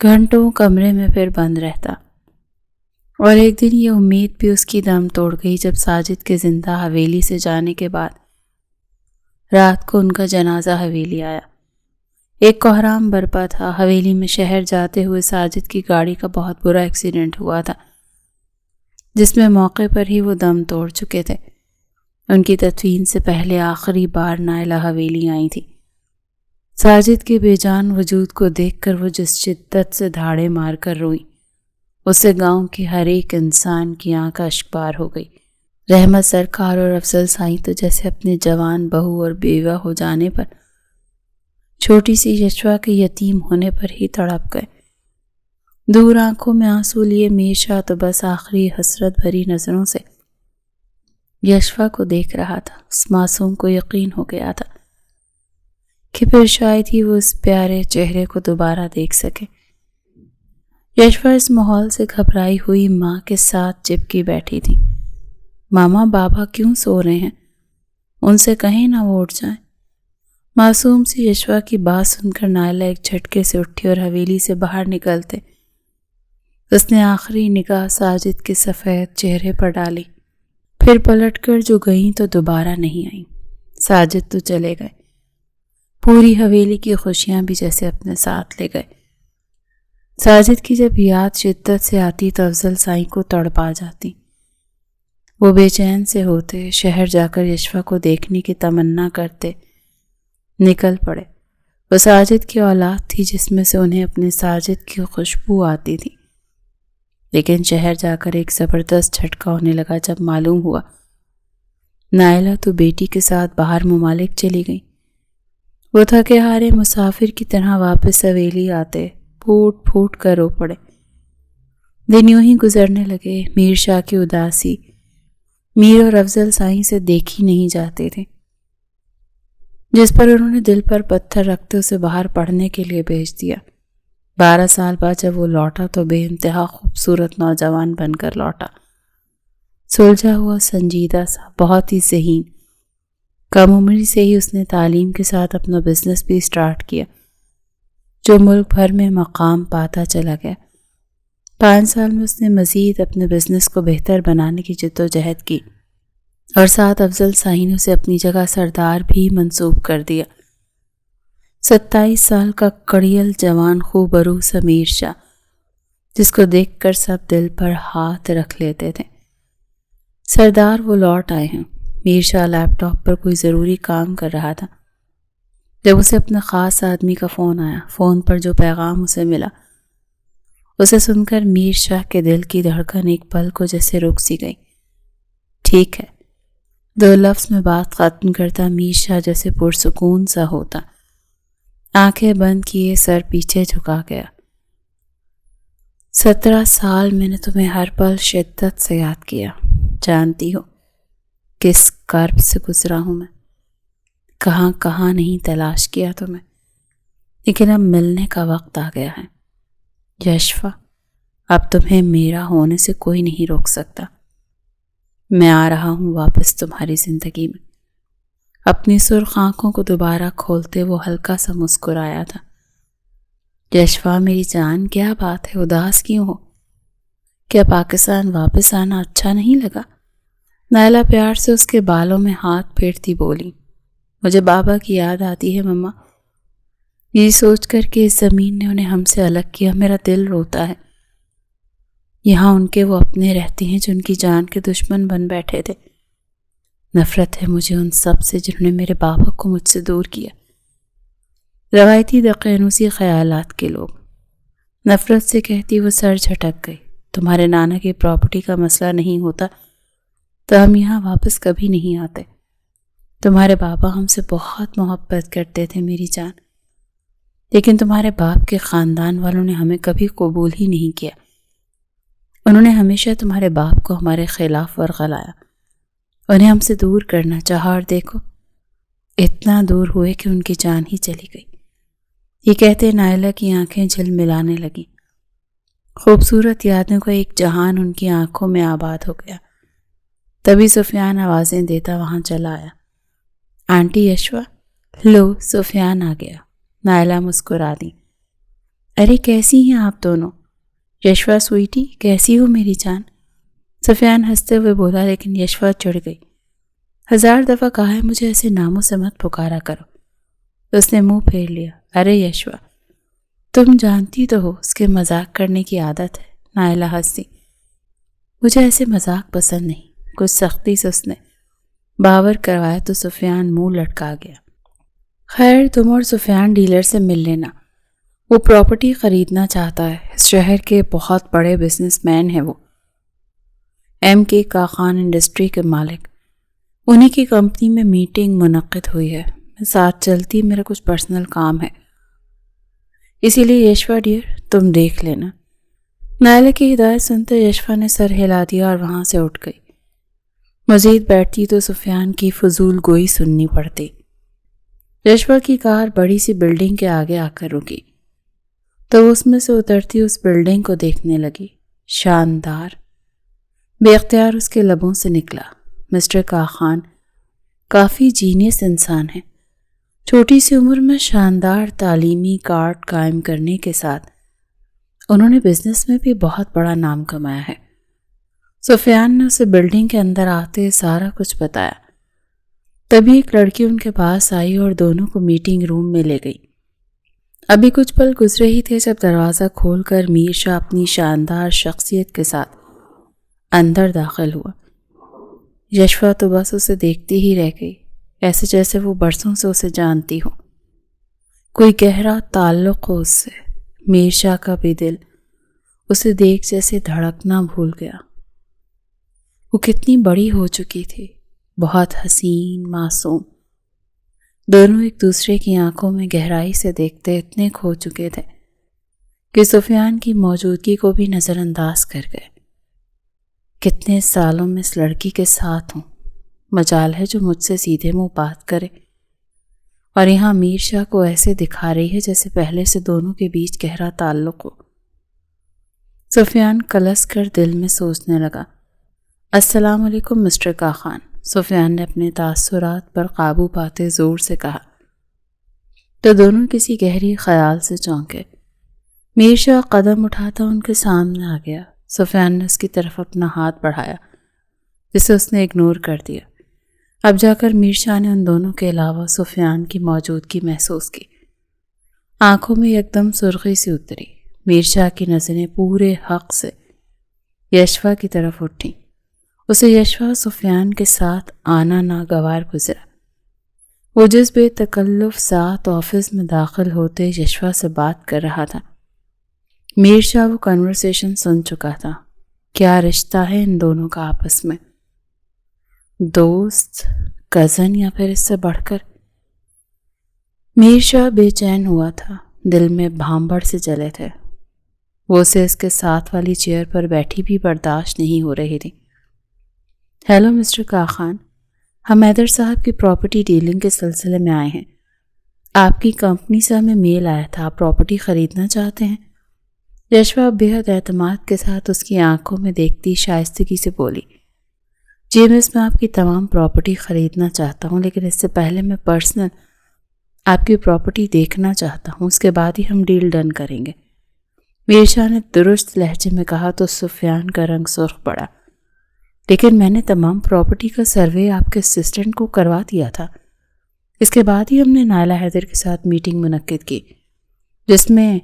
گھنٹوں کمرے میں پھر بند رہتا۔ اور ایک دن یہ امید بھی اس کی دم توڑ گئی جب ساجد کے زندہ حویلی سے جانے کے بعد رات کو ان کا جنازہ حویلی آیا۔ ایک کوہرام برپا تھا۔ حویلی میں شہر جاتے ہوئے ساجد کی گاڑی کا بہت برا ایکسیڈنٹ ہوا تھا، جس میں موقع پر ہی وہ دم توڑ چکے تھے۔ ان کی تدفین سے پہلے آخری بار نائلہ حویلی آئی تھی۔ ساجد کے بے جان وجود کو دیکھ کر وہ جس شدت سے دھاڑے مار کر روئی، اس سے گاؤں کے ہر ایک انسان کی آنکھ اشکبار ہو گئی۔ رحمت سرکار اور افضل سائیں تو جیسے اپنے جوان بہو اور بیوہ ہو جانے پر، چھوٹی سی یشوا کے یتیم ہونے پر ہی تڑپ گئے۔ دور آنکھوں میں آنسو لیے میر شاہ تو بس آخری حسرت بھری نظروں سے یشوا کو دیکھ رہا تھا۔ اس معصوم کو یقین ہو گیا تھا کہ پھر شاید ہی وہ اس پیارے چہرے کو دوبارہ دیکھ سکے۔ یشوا اس ماحول سے گھبرائی ہوئی ماں کے ساتھ چپکی بیٹھی تھی۔ ماما بابا کیوں سو رہے ہیں؟ ان سے کہیں نہ وہ اٹھ جائیں۔ معصوم سی یشوا کی بات سن کر نائلہ ایک جھٹکے سے اٹھی اور حویلی سے باہر نکلتے اس نے آخری نگاہ ساجد کے سفید چہرے پر ڈالی، پھر پلٹ کر جو گئیں تو دوبارہ نہیں آئیں۔ ساجد تو چلے گئے، پوری حویلی کی خوشیاں بھی جیسے اپنے ساتھ لے گئے۔ ساجد کی جب یاد شدت سے آتی تو افضل سائیں کو تڑپا جاتی۔ وہ بے چین سے ہوتے، شہر جا کر یشوا کو دیکھنے کی تمنا کرتے، نکل پڑے۔ وہ ساجد کی اولاد تھی جس میں سے انہیں اپنے ساجد کی خوشبو آتی تھی، لیکن شہر جا کر ایک زبردست جھٹکا ہونے لگا جب معلوم ہوا نائلہ تو بیٹی کے ساتھ باہر ممالک چلی گئی۔ وہ تھکے ہارے مسافر کی طرح واپس حویلی آتے پھوٹ پھوٹ کر رو پڑے۔ دن یوں ہی گزرنے لگے۔ میر شاہ کی اداسی میر اور افضل سائیں سے دیکھی نہیں جاتے تھے، جس پر انہوں نے دل پر پتھر رکھتے اسے باہر پڑھنے کے لیے بھیج دیا۔ 12 سال بعد جب وہ لوٹا تو بے انتہا خوبصورت نوجوان بن کر لوٹا، سلجھا ہوا، سنجیدہ سا، بہت ہی ذہین۔ کم عمری سے ہی اس نے تعلیم کے ساتھ اپنا بزنس بھی سٹارٹ کیا جو ملک بھر میں مقام پاتا چلا گیا۔ 5 سال میں اس نے مزید اپنے بزنس کو بہتر بنانے کی جدوجہد کی اور ساتھ افضل سائیں نے اسے اپنی جگہ سردار بھی منسوب کر دیا۔ 27 سال کا کڑیل جوان خوبرو میر شاہ، جس کو دیکھ کر سب دل پر ہاتھ رکھ لیتے تھے۔ سردار وہ لوٹ آئے ہیں۔ میر شاہ لیپ ٹاپ پر کوئی ضروری کام کر رہا تھا جب اسے اپنے خاص آدمی کا فون آیا۔ فون پر جو پیغام اسے ملا اسے سن کر میر شاہ کے دل کی دھڑکن ایک پل کو جیسے رک سی گئی۔ ٹھیک ہے، 2 لفظ میں بات ختم کرتا میر شاہ جیسے پرسکون سا ہوتا۔ آنکھیں بند کیے، سر پیچھے جھکا گیا۔ 17 سال میں نے تمہیں ہر پل شدت سے یاد کیا. جانتی ہو کس کرب سے گزرا ہوں میں، کہاں کہاں نہیں تلاش کیا تمہیں، لیکن اب ملنے کا وقت آ گیا ہے. یشوا، اب تمہیں میرا ہونے سے کوئی نہیں روک سکتا. میں آ رہا ہوں واپس تمہاری زندگی میں. اپنی سرخ آنکھوں کو دوبارہ کھولتے وہ ہلکا سا مسکرایا تھا. یشوا میری جان، کیا بات ہے، اداس کیوں ہو؟ کیا پاکستان واپس آنا اچھا نہیں لگا؟ نائلہ پیار سے اس کے بالوں میں ہاتھ پھیرتی بولی. مجھے بابا کی یاد آتی ہے مما. یہ سوچ کر کہ اس زمین نے انہیں ہم سے الگ کیا میرا دل روتا ہے. یہاں ان کے وہ اپنے رہتے ہیں جو ان کی جان کے دشمن بن بیٹھے تھے. نفرت ہے مجھے ان سب سے جنہوں نے میرے بابا کو مجھ سے دور کیا. روایتی دقیانوسی خیالات کے لوگ. نفرت سے کہتی وہ سر جھٹک گئی. تمہارے نانا کی پراپرٹی کا مسئلہ نہیں ہوتا تو ہم یہاں واپس کبھی نہیں آتے. تمہارے بابا ہم سے بہت محبت کرتے تھے میری جان، لیکن تمہارے باپ کے خاندان والوں نے ہمیں کبھی قبول ہی نہیں کیا. انہوں نے ہمیشہ تمہارے باپ کو ہمارے خلاف ورغلایا، انہیں ہم سے دور کرنا چاہا، اور دیکھو اتنا دور ہوئے کہ ان کی جان ہی چلی گئی. یہ کہتے نائلہ کی آنکھیں جھل ملانے لگی. خوبصورت یادوں کا ایک جہان ان کی آنکھوں میں آباد ہو گیا. تبھی سفیان آوازیں دیتا وہاں چلا آیا. Aunty Yeshua. لو، سفیان آ گیا. نائلہ مسکرا دی. ارے کیسی ہیں آپ دونوں؟ یشوا سوئیٹی، کیسی ہو میری جان؟ سفیان ہنستے ہوئے بولا، لیکن یشوا چڑھ گئی. 1000 دفعہ کہا ہے مجھے ایسے ناموں سے مت پکارا کرو. اس نے منہ پھیر لیا. ارے یشوا، تم جانتی تو ہو اس کے مذاق کرنے کی عادت ہے. نائلہ ہنسی. مجھے ایسے مذاق پسند نہیں. کچھ سختی سے اس نے باور کروایا تو سفیان منہ لٹکا گیا. خیر، تم اور سفیان ڈیلر سے مل لینا، وہ پراپرٹی خریدنا چاہتا ہے. اس شہر کے بہت بڑے بزنس مین ہیں وہ. MK کاخان انڈسٹری کے مالک. انہی کی کمپنی میں میٹنگ منعقد ہوئی ہے. میں ساتھ چلتی، میرا کچھ پرسنل کام ہے، اسی لیے یشوا ڈیئر تم دیکھ لینا. نائلہ کی ہدایت سنتے یشوا نے سر ہلا دیا اور وہاں سے اٹھ گئی. مزید بیٹھتی تو سفیان کی فضول گوئی سننی پڑتی. یشوا کی کار بڑی سی بلڈنگ کے آگے آ کر رکی تو اس میں سے اترتی اس بلڈنگ کو دیکھنے لگی. شاندار. بے اختیار اس کے لبوں سے نکلا. مسٹر کاخان کافی جینیس انسان ہے. چھوٹی سی عمر میں شاندار تعلیمی کارڈ قائم کرنے کے ساتھ انہوں نے بزنس میں بھی بہت بڑا نام کمایا ہے. سفیان نے اسے بلڈنگ کے اندر آتے سارا کچھ بتایا. تبھی ایک لڑکی ان کے پاس آئی اور دونوں کو میٹنگ روم میں لے گئی. ابھی کچھ پل گزرے ہی تھے جب دروازہ کھول کر میر شاہ اپنی شاندار شخصیت کے ساتھ اندر داخل ہوا. یشوا تو بس اسے دیکھتی ہی رہ گئی، ایسے جیسے وہ برسوں سے اسے جانتی ہو. کوئی گہرا تعلق ہو اس سے. میر شاہ کا بھی دل اسے دیکھ جیسے دھڑکنا بھول گیا. وہ کتنی بڑی ہو چکی تھی، بہت حسین، معصوم. دونوں ایک دوسرے کی آنکھوں میں گہرائی سے دیکھتے اتنے کھو چکے تھے کہ سفیان کی موجودگی کو بھی نظر انداز کر گئے. کتنے سالوں میں اس لڑکی کے ساتھ ہوں، مجال ہے جو مجھ سے سیدھے منہ بات کرے، اور یہاں میر شاہ کو ایسے دکھا رہی ہے جیسے پہلے سے دونوں کے بیچ گہرا تعلق ہو. سفیان کلس کر دل میں سوچنے لگا. السلام علیکم مسٹر کاخان. سفیان نے اپنے تاثرات پر قابو پاتے زور سے کہا تو دونوں کسی گہری خیال سے چونکے. میر شاہ قدم اٹھاتا ان کے سامنے آ گیا. سفیان نے اس کی طرف اپنا ہاتھ بڑھایا جسے اس نے اگنور کر دیا. اب جا کر میر شاہ نے ان دونوں کے علاوہ سفیان کی موجودگی محسوس کی. آنکھوں میں یکدم سرخی سی اتری. میر شاہ کی نظریں پورے حق سے یشوا کی طرف اٹھیں. اسے یشوا سفیان کے ساتھ آنا ناگوار گزرا. وہ جس بے تکلف ساتھ آفس میں داخل ہوتے یشوا سے بات کر رہا تھا، میر شاہ وہ کنورسیشن سن چکا تھا. کیا رشتہ ہے ان دونوں کا آپس میں؟ دوست، کزن، یا پھر اس سے بڑھ کر؟ میر شاہ بے چین ہوا تھا، دل میں بھانبڑ سے جلے تھے. وہ اسے اس کے ساتھ والی چیئر پر بیٹھی بھی برداشت نہیں ہو رہی تھی۔ ہیلو مسٹر کاخان، ہم حیدر صاحب کی پراپرٹی ڈیلنگ کے سلسلے میں آئے ہیں۔ آپ کی کمپنی سے ہمیں میل آیا تھا، آپ پراپرٹی خریدنا چاہتے ہیں؟ یشوا بے حد اعتماد کے ساتھ اس کی آنکھوں میں دیکھتی شائستگی سے بولی، جی مس، میں آپ کی تمام پراپرٹی خریدنا چاہتا ہوں، لیکن اس سے پہلے میں پرسنل آپ کی پراپرٹی دیکھنا چاہتا ہوں، اس کے بعد ہی ہم ڈیل ڈن کریں گے۔ میر شاہ نے درست لہجے میں کہا تو سفیان کا رنگ سرخ پڑا۔ لیکن میں نے تمام پراپرٹی کا سروے آپ کے اسسٹنٹ کو کروا دیا تھا۔ اس کے بعد ہی ہم نے نائلہ حیدر کے ساتھ میٹنگ منعقد کی، جس میں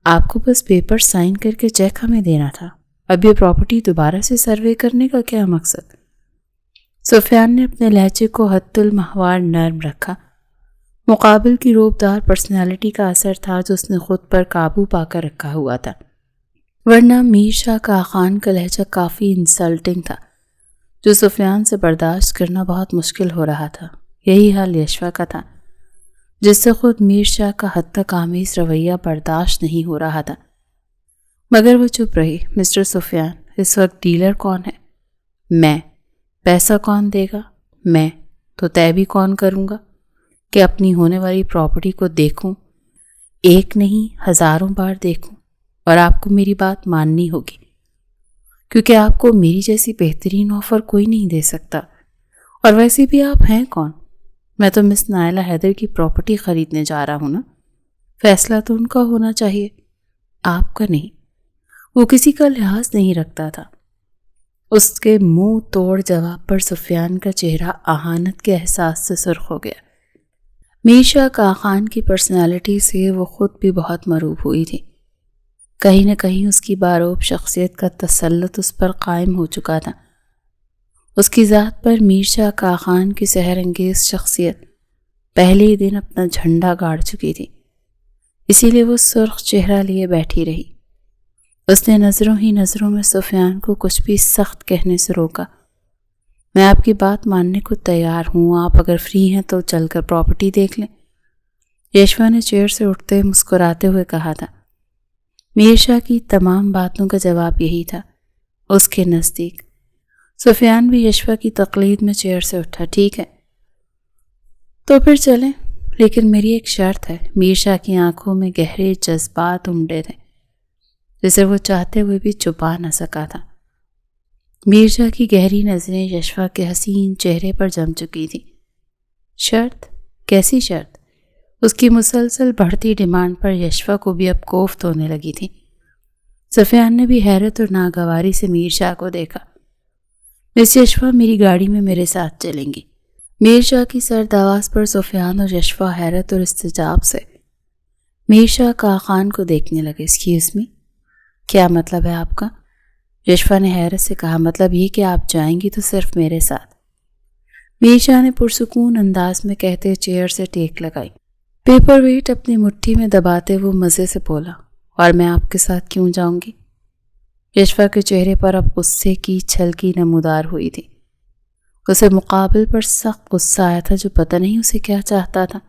آپ کو بس پیپر سائن کر کے چیک ہمیں دینا تھا۔ اب یہ پراپرٹی دوبارہ سے سروے کرنے کا کیا مقصد؟ سفیان نے اپنے لہجے کو حد المحور نرم رکھا۔ مقابل کی روبدار پرسنالٹی کا اثر تھا جو اس نے خود پر قابو پا کر رکھا ہوا تھا، ورنہ میر شاہ کاخان کا لہجہ کافی انسلٹنگ تھا جو سفیان سے برداشت کرنا بہت مشکل ہو رہا تھا۔ یہی حال یشوا کا تھا، جس سے خود میر شاہ کا حد تک آمیز رویہ برداشت نہیں ہو رہا تھا، مگر وہ چپ رہی۔ مسٹر سفیان، اس وقت ڈیلر کون ہے؟ میں۔ پیسہ کون دے گا؟ میں۔ تو طے بھی کون کروں گا کہ اپنی ہونے والی پراپرٹی کو دیکھوں، ایک نہیں ہزاروں بار دیکھوں، اور آپ کو میری بات ماننی ہوگی، کیونکہ آپ کو میری جیسی بہترین آفر کوئی نہیں دے سکتا۔ اور ویسے بھی آپ ہیں کون؟ میں تو مس نائلہ حیدر کی پراپرٹی خریدنے جا رہا ہوں نا، فیصلہ تو ان کا ہونا چاہیے، آپ کا نہیں۔ وہ کسی کا لحاظ نہیں رکھتا تھا۔ اس کے منہ توڑ جواب پر سفیان کا چہرہ اہانت کے احساس سے سرخ ہو گیا۔ میر شاہ کاخان کی پرسنالٹی سے وہ خود بھی بہت مرعوب ہوئی تھی۔ کہیں نہ کہیں اس کی باروب شخصیت کا تسلط اس پر قائم ہو چکا تھا۔ اس کی ذات پر میر شاہ کاخان کی سحر انگیز شخصیت پہلے ہی دن اپنا جھنڈا گاڑ چکی تھی، اسی لیے وہ سرخ چہرہ لیے بیٹھی رہی۔ اس نے نظروں ہی نظروں میں سفیان کو کچھ بھی سخت کہنے سے روکا۔ میں آپ کی بات ماننے کو تیار ہوں، آپ اگر فری ہیں تو چل کر پراپرٹی دیکھ لیں۔ یشوا نے چیئر سے اٹھتے مسکراتے ہوئے کہا تھا۔ میر شاہ کی تمام باتوں کا جواب یہی تھا اس کے نزدیک۔ سفیان بھی یشوا کی تقلید میں چیئر سے اٹھا۔ ٹھیک ہے، تو پھر چلیں، لیکن میری ایک شرط ہے۔ میر شاہ کی آنکھوں میں گہرے جذبات امڈے تھے جسے وہ چاہتے ہوئے بھی چھپا نہ سکا تھا۔ میر شاہ کی گہری نظریں یشوا کے حسین چہرے پر جم چکی تھی۔ شرط؟ کیسی شرط؟ اس کی مسلسل بڑھتی ڈیمانڈ پر یشوا کو بھی اب کوفت ہونے لگی تھی۔ سفیان نے بھی حیرت اور ناگواری سے میر شاہ کو دیکھا۔ مس یشوا میری گاڑی میں میرے ساتھ چلیں گی۔ میر شاہ کی سرد آواز پر سفیان اور یشوا حیرت اور استعجاب سے میر شاہ کاخان کو دیکھنے لگے۔ ایکسکیوز می، کیا مطلب ہے آپ کا؟ یشوا نے حیرت سے کہا، مطلب یہ کہ آپ جائیں گی تو صرف میرے ساتھ۔ میر شاہ نے پرسکون انداز میں کہتے چیئر سے ٹیک لگائی۔ پیپر ویٹ اپنی مٹھی میں دباتے وہ مزے سے بولا، اور میں آپ کے ساتھ کیوں جاؤں گی؟ یشوا کے چہرے پر اب غصے کی چھلکی نمودار ہوئی تھی۔ اسے مقابل پر سخت غصہ آیا تھا جو پتہ نہیں اسے کیا چاہتا تھا۔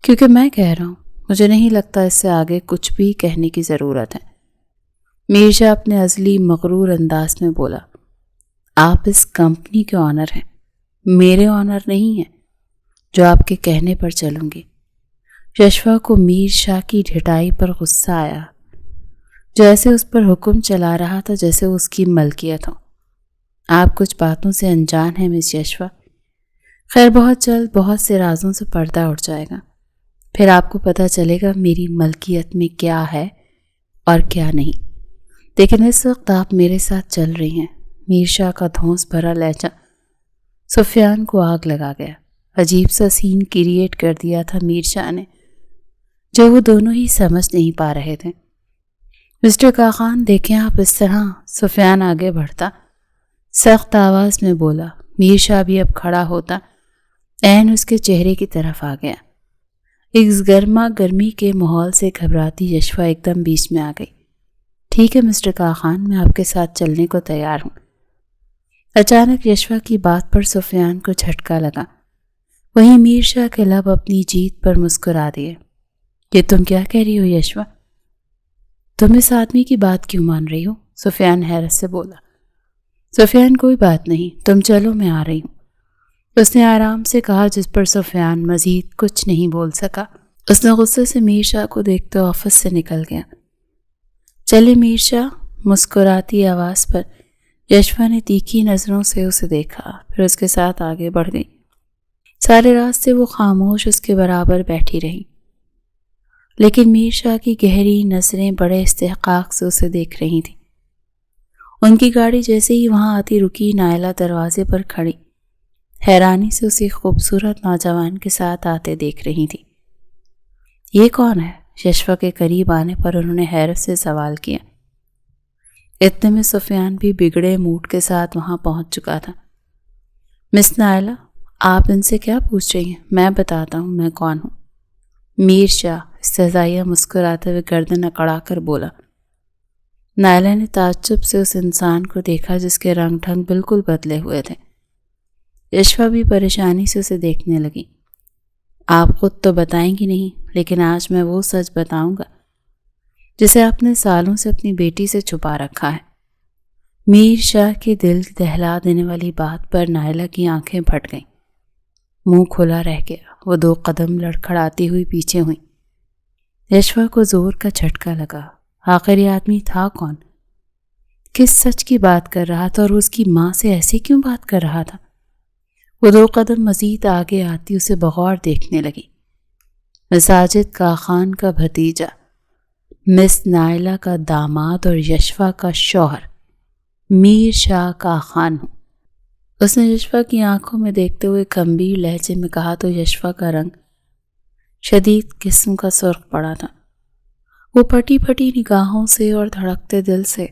کیونکہ میں کہہ رہا ہوں، مجھے نہیں لگتا اس سے آگے کچھ بھی کہنے کی ضرورت ہے۔ میر شاہ اپنے ازلی مغرور انداز میں بولا، آپ اس کمپنی کے آنر ہیں، میرے آنر نہیں ہیں جو آپ کے کہنے پر چلوں گی۔ یشوا کو میر شاہ کی ڈھٹائی پر غصہ آیا، جو ایسے اس پر حکم چلا رہا تھا جیسے اس کی ملکیت ہو۔ آپ کچھ باتوں سے انجان ہیں مس یشوا، خیر بہت جلد بہت سے رازوں سے پردہ اٹھ جائے گا، پھر آپ کو پتہ چلے گا میری ملکیت میں کیا ہے اور کیا نہیں۔ لیکن اس وقت آپ میرے ساتھ چل رہی ہیں۔ میر شاہ کا دھونس بھرا لہجہ سفیان کو آگ لگا گیا۔ عجیب سا سین کریٹ کر دیا تھا میر شاہ نے، جو وہ دونوں ہی سمجھ نہیں پا رہے تھے۔ مسٹر کاخان، دیکھیں آپ اس طرح۔ سفیان آگے بڑھتا سخت آواز میں بولا۔ میر شاہ بھی اب کھڑا ہوتا عین اس کے چہرے کی طرف آ گیا۔ اس گرما گرمی کے ماحول سے گھبراتی یشوا ایک دم بیچ میں آ گئی۔ ٹھیک ہے مسٹر کاخان، میں آپ کے ساتھ چلنے کو تیار ہوں۔ اچانک یشوا کی بات پر سفیان کو جھٹکا لگا۔ وہیں میر شاہ کے لب اپنی جیت پر مسکرا دیے۔ یہ تم کیا کہہ رہی ہو یشوا؟ تم اس آدمی کی بات کیوں مان رہی ہو؟ سفیان حیرت سے بولا۔ سفیان کوئی بات نہیں، تم چلو میں آ رہی ہوں، اس نے آرام سے کہا، جس پر سفیان مزید کچھ نہیں بول سکا۔ اس نے غصے سے میر شاہ کو دیکھتے آفس سے نکل گیا۔ چلے میر شاہ، مسکراتی آواز پر یشوا نے تیکھی نظروں سے اسے دیکھا، پھر اس کے ساتھ آگے بڑھ گئی۔ سارے راستے وہ خاموش اس کے برابر بیٹھی رہی، لیکن میر شاہ کی گہری نظریں بڑے استحقاق سے اسے دیکھ رہی تھیں۔ ان کی گاڑی جیسے ہی وہاں آتی رکی، نائلہ دروازے پر کھڑی حیرانی سے اسی خوبصورت نوجوان کے ساتھ آتے دیکھ رہی تھی۔ یہ کون ہے؟ یشوا کے قریب آنے پر انہوں نے حیرت سے سوال کیا۔ اتنے میں سفیان بھی بگڑے موڈ کے ساتھ وہاں پہنچ چکا تھا۔ مس نائلہ، آپ ان سے کیا پوچھ رہی ہیں؟ میں بتاتا ہوں میں کون ہوں۔ میر شاہ استہزائیہ مسکراتے ہوئے گردن اکڑا کر بولا۔ نائلہ نے تعجب سے اس انسان کو دیکھا جس کے رنگ ڈھنگ بالکل بدلے ہوئے تھے۔ یشوا بھی پریشانی سے اسے دیکھنے لگی۔ آپ خود تو بتائیں گی نہیں، لیکن آج میں وہ سچ بتاؤں گا جسے آپ نے سالوں سے اپنی بیٹی سے چھپا رکھا ہے۔ میر شاہ کے دل دہلا دینے والی بات پر نائلہ کی آنکھیں پھٹ گئیں، منہ کھلا رہ گیا۔ وہ 2 قدم لڑکھڑاتی ہوئی پیچھے ہوئی۔ یشوا کو زور کا جھٹکا لگا۔ آخر یہ آدمی تھا کون؟ کس سچ کی بات کر رہا تھا اور اس کی ماں سے ایسے کیوں بات کر رہا تھا؟ وہ 2 قدم مزید آگے آتی اسے بغور دیکھنے لگی۔ مساجد کا خان کا بھتیجا، مس نائلہ کا داماد اور یشوا کا شوہر، میر شاہ کا خان ہوں۔ اس نے یشوا کی آنکھوں میں دیکھتے ہوئے گمبھیر لہجے میں کہا تو یشوا کا رنگ شدید قسم کا سرخ پڑا تھا۔ وہ پھٹی پھٹی نگاہوں سے اور دھڑکتے دل سے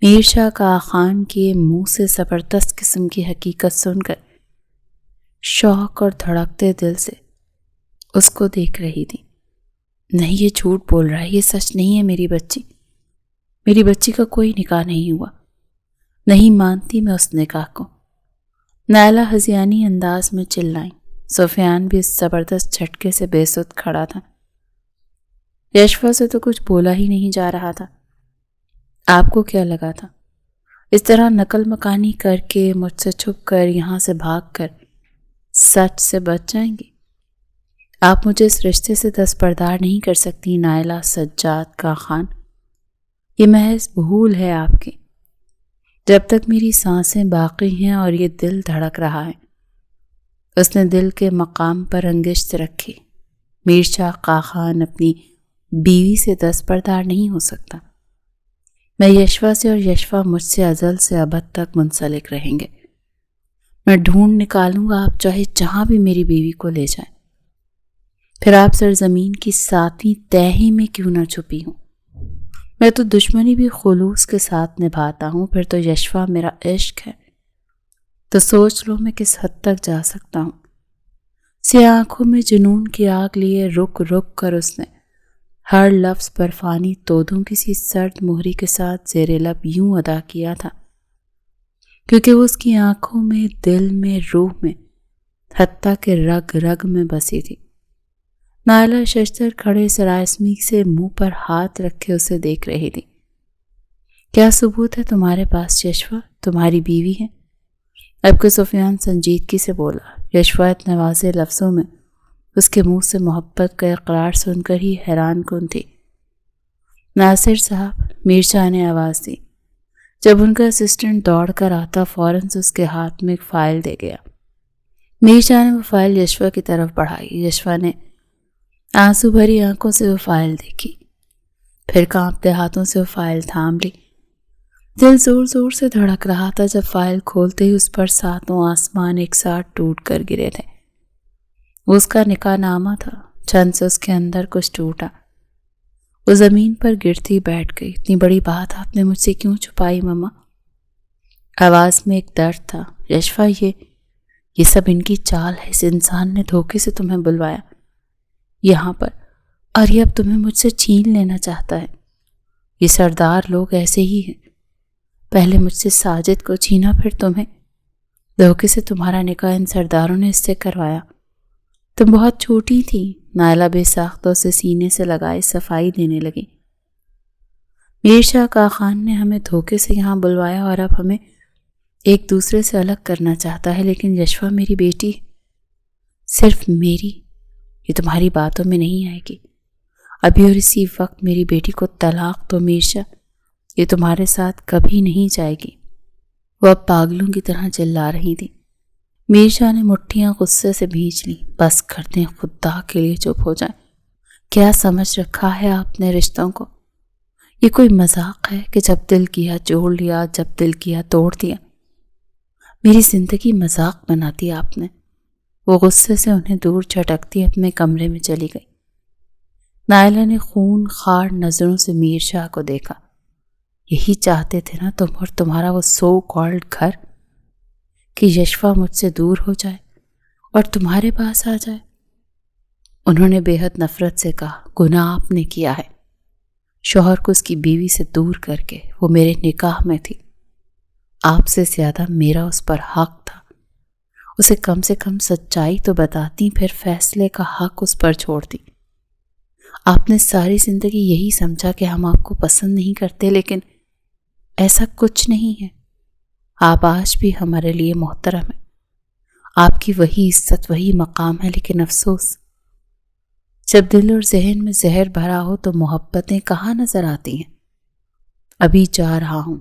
میر شاہ کا خان کے منہ سے زبردست قسم کی حقیقت سن کر شوق اور دھڑکتے دل سے اس کو دیکھ رہی تھی۔ نہیں، یہ جھوٹ بول رہا ہے، یہ سچ نہیں ہے۔ میری بچی کا کوئی نکاح نہیں ہوا۔ نہیں مانتی میں اس نکاح کو، نائلہ ہذیانی انداز میں چلائیں۔ سفیان بھی اس زبردست جھٹکے سے بے سود کھڑا تھا۔ یشوا سے تو کچھ بولا ہی نہیں جا رہا تھا۔ آپ کو کیا لگا تھا اس طرح نقل مکانی کر کے مجھ سے چھپ کر یہاں سے بھاگ کر سچ سے بچ جائیں گے؟ آپ مجھے اس رشتے سے دستبردار نہیں کر سکتی نائلہ سجاد کا خان۔ یہ محض بھول ہے آپ کی۔ جب تک میری سانسیں باقی ہیں اور یہ دل دھڑک رہا ہے، اس نے دل کے مقام پر انگشت رکھی۔ میر شاہ کا خان اپنی بیوی سے دستبردار نہیں ہو سکتا۔ میں یشوا سے اور یشوا مجھ سے ازل سے ابد تک منسلک رہیں گے۔ میں ڈھونڈ نکالوں گا، آپ چاہے جہاں بھی میری بیوی کو لے جائیں، پھر آپ سرزمین کی 7ویں تہی میں کیوں نہ چھپی ہوں۔ میں تو دشمنی بھی خلوص کے ساتھ نبھاتا ہوں، پھر تو یشوا میرا عشق ہے، تو سوچ لو میں کس حد تک جا سکتا ہوں۔ سیاہ آنکھوں میں جنون کی آگ لیے رک رک کر اس نے ہر لفظ پر فانی تودوں کسی سرد مہری کے ساتھ زیر لب یوں ادا کیا تھا، کیونکہ وہ اس کی آنکھوں میں، دل میں، روح میں، حتیٰ کہ رگ رگ میں بسی تھی۔ نائلہ ششتر کھڑے سراسمی سے منہ پر ہاتھ رکھے اسے دیکھ رہی تھی۔ کیا ثبوت ہے تمہارے پاس یشوا تمہاری بیوی ہے؟ اب کہ سفیان سنجیدگی سے بولا۔ یشوا اتنے واضح لفظوں میں اس کے منہ سے محبت کا اقرار سن کر ہی حیران کن تھی۔ ناصر صاحب، میر شاہ نے آواز دی۔ جب ان کا اسسٹنٹ دوڑ کر آتا، فوراً سے اس کے ہاتھ میں ایک فائل دے گیا۔ میر شاہ نے وہ فائل یشوا کی طرف بڑھائی۔ یشوا نے آنسو بھری آنکھوں سے وہ فائل دیکھی، پھر کانپتے ہاتھوں سے وہ فائل تھام لی۔ دل زور زور سے دھڑک رہا تھا جب فائل کھولتے ہی اس پر 7 آسمان ایک ساتھ ٹوٹ کر گرے تھے۔ وہ اس کا نکاح نامہ تھا۔ چند سے اس کے اندر کچھ ٹوٹا۔ وہ زمین پر گرتی بیٹھ گئی۔ اتنی بڑی بات آپ نے مجھ سے کیوں چھپائی مما؟ آواز میں ایک درد تھا۔ یشوا، یہ سب ان کی چال ہے۔ اس انسان نے دھوکے سے تمہیں بلوایا یہاں پر، اور یہ اب تمہیں مجھ سے چھین لینا چاہتا ہے۔ یہ سردار لوگ ایسے ہی ہیں، پہلے مجھ سے ساجد کو چھینا، پھر تمہیں۔ دھوکے سے تمہارا نکاح ان سرداروں نے اس سے کروایا۔ تم بہت چھوٹی تھی۔ نائلہ بے ساختوں سے سینے سے لگائے صفائی دینے لگی۔ میر شاہ کا خان نے ہمیں دھوکے سے یہاں بلوایا اور اب ہمیں ایک دوسرے سے الگ کرنا چاہتا ہے، لیکن یشوا میری بیٹی، صرف میری، یہ تمہاری باتوں میں نہیں آئے گی۔ ابھی اور اسی وقت میری بیٹی کو طلاق دو میر شاہ، یہ تمہارے ساتھ کبھی نہیں جائے گی۔ وہ اب پاگلوں کی طرح چلا رہی تھی۔ میر شاہ نے مٹھیاں غصے سے بھیج لیں۔ بس کر دیں، خدا کے لیے چپ ہو جائیں۔ کیا سمجھ رکھا ہے آپ نے رشتوں کو؟ یہ کوئی مذاق ہے کہ جب دل کیا جوڑ لیا، جب دل کیا توڑ دیا؟ میری زندگی مذاق بناتی آپ نے۔ وہ غصے سے انہیں دور جھٹکتی اپنے کمرے میں چلی گئی۔ نائلہ نے خون خار نظروں سے میر شاہ کو دیکھا۔ یہی چاہتے تھے نا تم اور تمہارا وہ سو کالڈ گھر، کہ یشوا مجھ سے دور ہو جائے اور تمہارے پاس آ جائے؟ انہوں نے بے حد نفرت سے کہا، گناہ آپ نے کیا ہے، شوہر کو اس کی بیوی سے دور کر کے۔ وہ میرے نکاح میں تھی، آپ سے زیادہ میرا اس پر حق تھا۔ اسے کم سے کم سچائی تو بتاتی، پھر فیصلے کا حق اس پر چھوڑتی۔ آپ نے ساری زندگی یہی سمجھا کہ ہم آپ کو پسند نہیں کرتے، لیکن ایسا کچھ نہیں ہے۔ آپ آج بھی ہمارے لیے محترم ہیں، آپ کی وہی عزت، وہی مقام ہے، لیکن افسوس، جب دل اور ذہن میں زہر بھرا ہو تو محبتیں کہاں نظر آتی ہیں۔ ابھی جا رہا ہوں،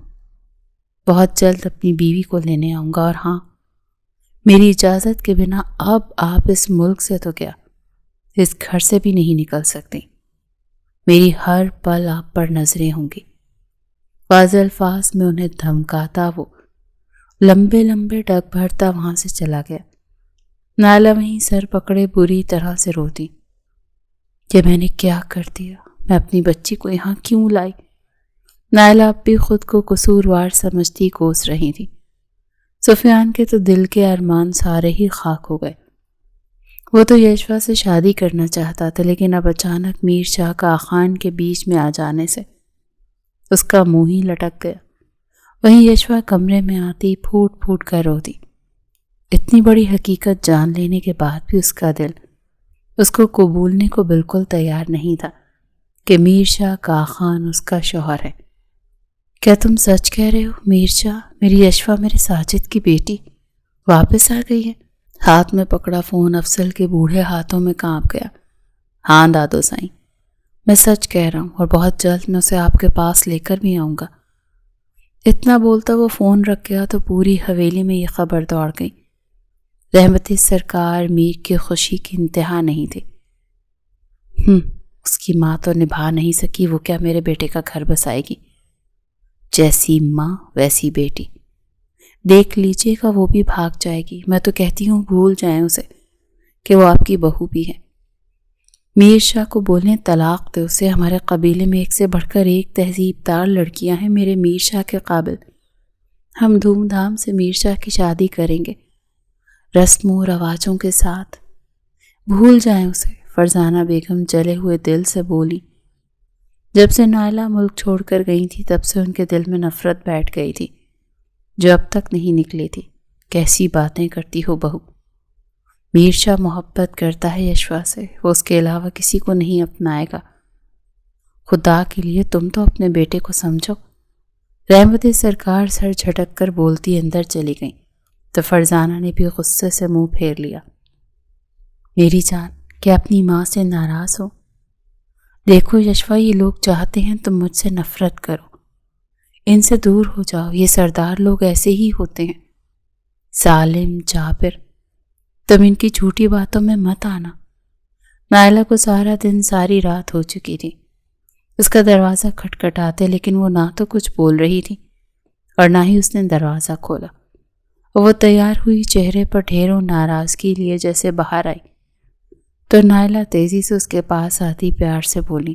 بہت جلد اپنی بیوی کو لینے آؤں گا، اور ہاں، میری اجازت کے بنا اب آپ اس ملک سے تو کیا، اس گھر سے بھی نہیں نکل سکتی۔ میری ہر پل آپ پر نظریں ہوں گی۔ واضح الفاظ میں انہیں دھمکاتا وہ لمبے لمبے ڈگ بھرتا وہاں سے چلا گیا۔ نائلہ وہیں سر پکڑے بری طرح سے روتی، کہ میں نے کیا کر دیا، میں اپنی بچی کو یہاں کیوں لائی؟ نائلہ اب بھی خود کو قصوروار سمجھتی کوس رہی تھی۔ سفیان کے تو دل کے ارمان سارے ہی خاک ہو گئے۔ وہ تو یشوا سے شادی کرنا چاہتا تھا، لیکن اب اچانک میر شاہ کا خان کے بیچ میں آ جانے سے اس کا منہ ہی لٹک گیا۔ وہیں یشوا کمرے میں آتی پھوٹ پھوٹ کر روتی۔ اتنی بڑی حقیقت جان لینے کے بعد بھی اس کا دل اس کو قبولنے کو بالکل تیار نہیں تھا کہ میر شاہ کا خان اس کا شوہر ہے۔ کیا تم سچ کہہ رہے ہو میر شاہ؟ میری یشوا، میرے ساجد کی بیٹی واپس آ گئی ہے؟ ہاتھ میں پکڑا فون افضل کے بوڑھے ہاتھوں میں کانپ گیا۔ ہاں دادو سائیں، میں سچ کہہ رہا ہوں، اور بہت جلد میں اسے آپ کے پاس لے کر بھی آؤں گا۔ اتنا بولتا وہ فون رکھ گیا تو پوری حویلی میں یہ خبر دوڑ گئی۔ رحمتی سرکار میر کی خوشی کی انتہا نہیں تھی۔ اس کی ماں تو نبھا نہیں سکی، وہ کیا میرے بیٹے کا گھر بسائے گی؟ جیسی ماں ویسی بیٹی، دیکھ لیجئے گا وہ بھی بھاگ جائے گی۔ میں تو کہتی ہوں بھول جائیں اسے کہ وہ آپ کی بہو بھی ہے۔ میر شاہ کو بولیں طلاق دے اسے۔ ہمارے قبیلے میں ایک سے بڑھ کر ایک تہذیب دار لڑکیاں ہیں میرے میر شاہ کے قابل۔ ہم دھوم دھام سے میر شاہ کی شادی کریں گے، رسم و رواجوں کے ساتھ۔ بھول جائیں اسے، فرزانہ بیگم جلے ہوئے دل سے بولی۔ جب سے نائلہ ملک چھوڑ کر گئی تھی تب سے ان کے دل میں نفرت بیٹھ گئی تھی، جو اب تک نہیں نکلی تھی۔ کیسی باتیں کرتی ہو بہو! میر شاہ محبت کرتا ہے یشوا سے، وہ اس کے علاوہ کسی کو نہیں اپنائے گا۔ خدا کے لیے تم تو اپنے بیٹے کو سمجھو۔ رحمتی سرکار سر جھٹک کر بولتی اندر چلی گئیں تو فرزانہ نے بھی غصے سے منہ پھیر لیا۔ میری جان، کیا اپنی ماں سے ناراض ہو؟ دیکھو یشوا، یہ لوگ چاہتے ہیں تم مجھ سے نفرت کرو، ان سے دور ہو جاؤ۔ یہ سردار لوگ ایسے ہی ہوتے ہیں، ظالم جابر۔ تم ان کی جھوٹی باتوں میں مت آنا۔ نائلہ کو سارا دن ساری رات ہو چکی تھی۔ اس کا دروازہ کھٹکھٹاتے، لیکن وہ نہ تو کچھ بول رہی تھی اور نہ ہی اس نے دروازہ کھولا۔ وہ تیار ہوئی، چہرے پر ڈھیروں ناراضگی لیے جیسے باہر آئی تو نائلہ تیزی سے اس کے پاس آتی پیار سے بولی،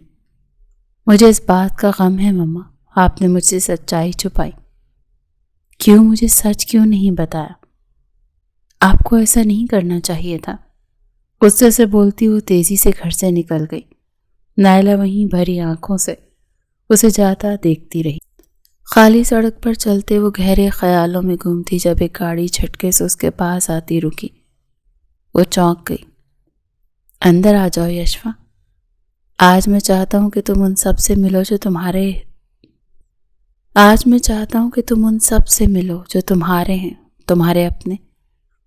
مجھے اس بات کا غم ہے مما، آپ نے مجھ سے سچائی چھپائی۔ کیوں؟ مجھے سچ کیوں نہیں بتایا؟ آپ کو ایسا نہیں کرنا چاہیے تھا۔ غصے سے بولتی وہ تیزی سے گھر سے نکل گئی۔ نائلہ وہیں بھری آنکھوں سے اسے جاتا دیکھتی رہی۔ خالی سڑک پر چلتے وہ گہرے خیالوں میں گم تھی جب ایک گاڑی جھٹکے سے اس کے پاس آتی رکی۔ وہ چونک گئی۔ اندر آ جاؤ یشوا، آج میں چاہتا ہوں کہ تم ان سب سے ملو جو تمہارے آج میں چاہتا ہوں کہ تم ان سب سے ملو جو تمہارے ہیں، تمہارے اپنے۔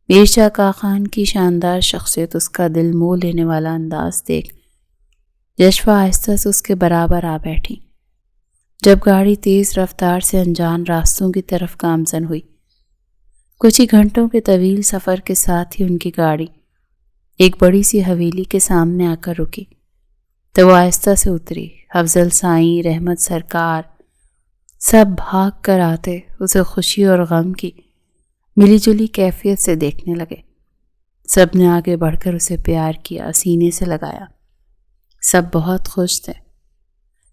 میر شاہ کاخان کی شاندار شخصیت، اس کا دل موہ لینے والا انداز دیکھ یشوا آہستہ سے اس کے برابر آ بیٹھی۔ جب گاڑی تیز رفتار سے انجان راستوں کی طرف گامزن ہوئی، کچھ ہی گھنٹوں کے طویل سفر کے ساتھ ہی ان کی گاڑی ایک بڑی سی حویلی کے سامنے آ کر رکی تو وہ آہستہ سے اتری۔ افضل سائیں، رحمت سرکار سب بھاگ کر آتے اسے خوشی اور غم کی ملی جلی کیفیت سے دیکھنے لگے۔ سب نے آگے بڑھ کر اسے پیار کیا، سینے سے لگایا۔ سب بہت خوش تھے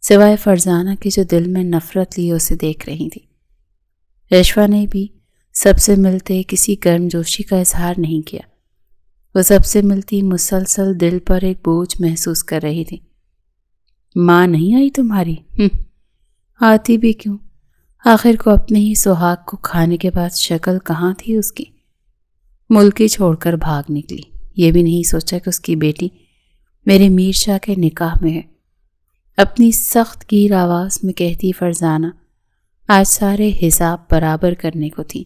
سوائے فرزانہ کی جو دل میں نفرت لیے اسے دیکھ رہی تھی۔ یشوا نے بھی سب سے ملتے کسی گرم جوشی کا اظہار نہیں کیا۔ وہ سب سے ملتی مسلسل دل پر ایک بوجھ محسوس کر رہی تھی۔ ماں نہیں آئی تمہاری؟ آتی بھی کیوں، آخر کو اپنے ہی سہاگ کو کھانے کے بعد شکل کہاں تھی اس کی؟ ملک ہی چھوڑ کر بھاگ نکلی، یہ بھی نہیں سوچا کہ اس کی بیٹی میرے میر شاہ کے نکاح میں ہے۔ اپنی سخت گیر آواز میں کہتی فرزانہ آج سارے حساب برابر کرنے کو تھی۔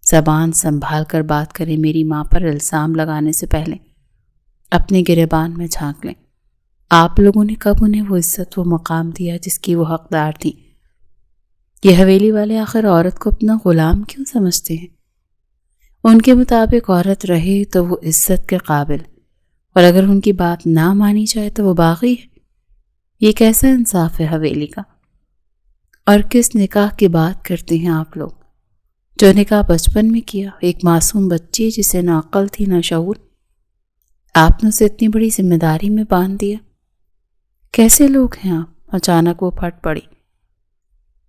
زبان سنبھال کر بات کریں، میری ماں پر الزام لگانے سے پہلے اپنے گریبان میں جھانک لیں۔ آپ لوگوں نے کب انہیں وہ عزت و مقام دیا جس کی وہ حقدار تھی؟ یہ حویلی والے آخر عورت کو اپنا غلام کیوں سمجھتے ہیں؟ ان کے مطابق عورت رہے تو وہ عزت کے قابل، اور اگر ان کی بات نہ مانی جائے تو وہ باغی ہے۔ یہ کیسا انصاف ہے حویلی کا؟ اور کس نکاح کی بات کرتے ہیں آپ لوگ؟ جو نکاح بچپن میں کیا، ایک معصوم بچی جسے نہ عقل تھی نہ شعور، آپ نے اسے اتنی بڑی ذمہ داری میں باندھ دیا۔ کیسے لوگ ہیں آپ؟ اچانک وہ پھٹ پڑی۔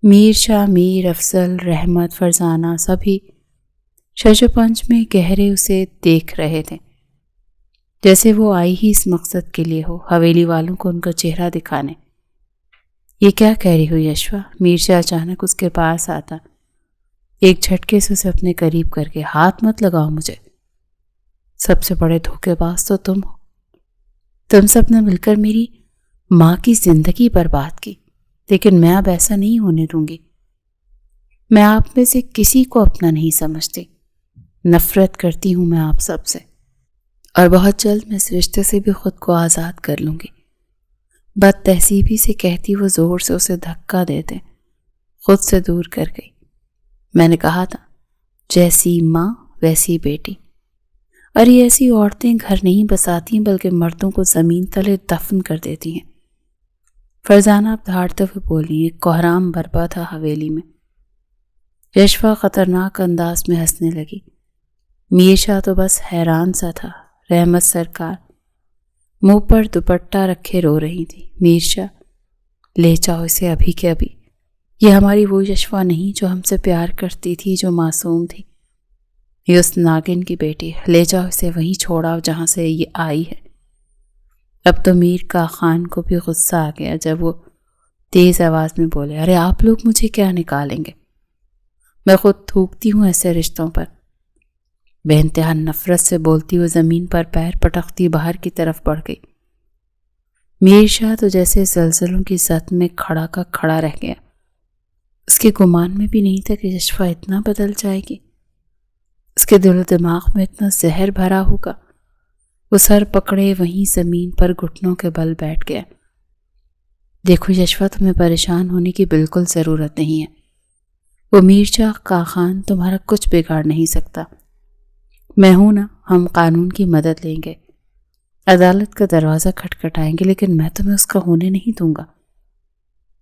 میر شاہ، میر افضل، رحمت، فرزانہ سبھی شش و پنج میں گہرے اسے دیکھ رہے تھے، جیسے وہ آئی ہی اس مقصد کے لیے ہو، حویلی والوں کو ان کا چہرہ دکھانے۔ یہ کیا کہہ رہی ہو یشوا؟ میر شاہ اچانک اس کے پاس آتا، ایک جھٹکے سے اسے اپنے قریب کر کے، ہاتھ مت لگاؤ مجھے، سب سے بڑے دھوکے باز تو تم ہو۔ تم سب نے مل کر میری ماں کی زندگی برباد کی، لیکن میں اب ایسا نہیں ہونے دوں گی۔ میں آپ میں سے کسی کو اپنا نہیں سمجھتی، نفرت کرتی ہوں میں آپ سب سے، اور بہت جلد میں اس رشتے سے بھی خود کو آزاد کر لوں گی۔ بد تہذیبی سے کہتی وہ زور سے اسے دھکا دیتے خود سے دور کر گئی۔ میں نے کہا تھا جیسی ماں ویسی بیٹی، اور یہ ایسی عورتیں گھر نہیں بساتی بلکہ مردوں کو زمین تلے دفن کر دیتی ہیں۔ فرزانہ اب دھاڑتے ہوئے بولی۔ ایک کوہرام برپا تھا حویلی میں۔ یشوا خطرناک انداز میں ہنسنے لگی۔ میر شاہ تو بس حیران سا تھا۔ رحمت سرکار منہ پر دوپٹہ رکھے رو رہی تھی۔ میر شاہ لے جاؤ اسے ابھی کے ابھی، یہ ہماری وہ یشوا نہیں جو ہم سے پیار کرتی تھی، جو معصوم تھی، یہ اس ناگن کی بیٹی ہے، لے جاؤ اسے وہیں چھوڑاؤ جہاں سے یہ آئی ہے۔ اب تو میر کا خان کو بھی غصہ آ گیا جب وہ تیز آواز میں بولے، ارے آپ لوگ مجھے کیا نکالیں گے؟ میں خود تھوکتی ہوں ایسے رشتوں پر۔ بے انتہا نفرت سے بولتی وہ زمین پر پیر پٹکتی باہر کی طرف بڑھ گئی۔ میر شاہ تو جیسے زلزلوں کی زد میں کھڑا کا کھڑا رہ گیا۔ اس کے گمان میں بھی نہیں تھا کہ یشوا اتنا بدل جائے گی، اس کے دل و دماغ میں اتنا زہر بھرا ہوگا۔ وہ سر پکڑے وہیں زمین پر گھٹنوں کے بل بیٹھ گیا۔ دیکھو یشوا، تمہیں پریشان ہونے کی بالکل ضرورت نہیں ہے۔ وہ میر شاہ کاخان تمہارا کچھ بگاڑ نہیں سکتا۔ میں ہوں نا، ہم قانون کی مدد لیں گے، عدالت کا دروازہ کھٹکھٹائیں گے، لیکن میں تمہیں اس کا ہونے نہیں دوں گا۔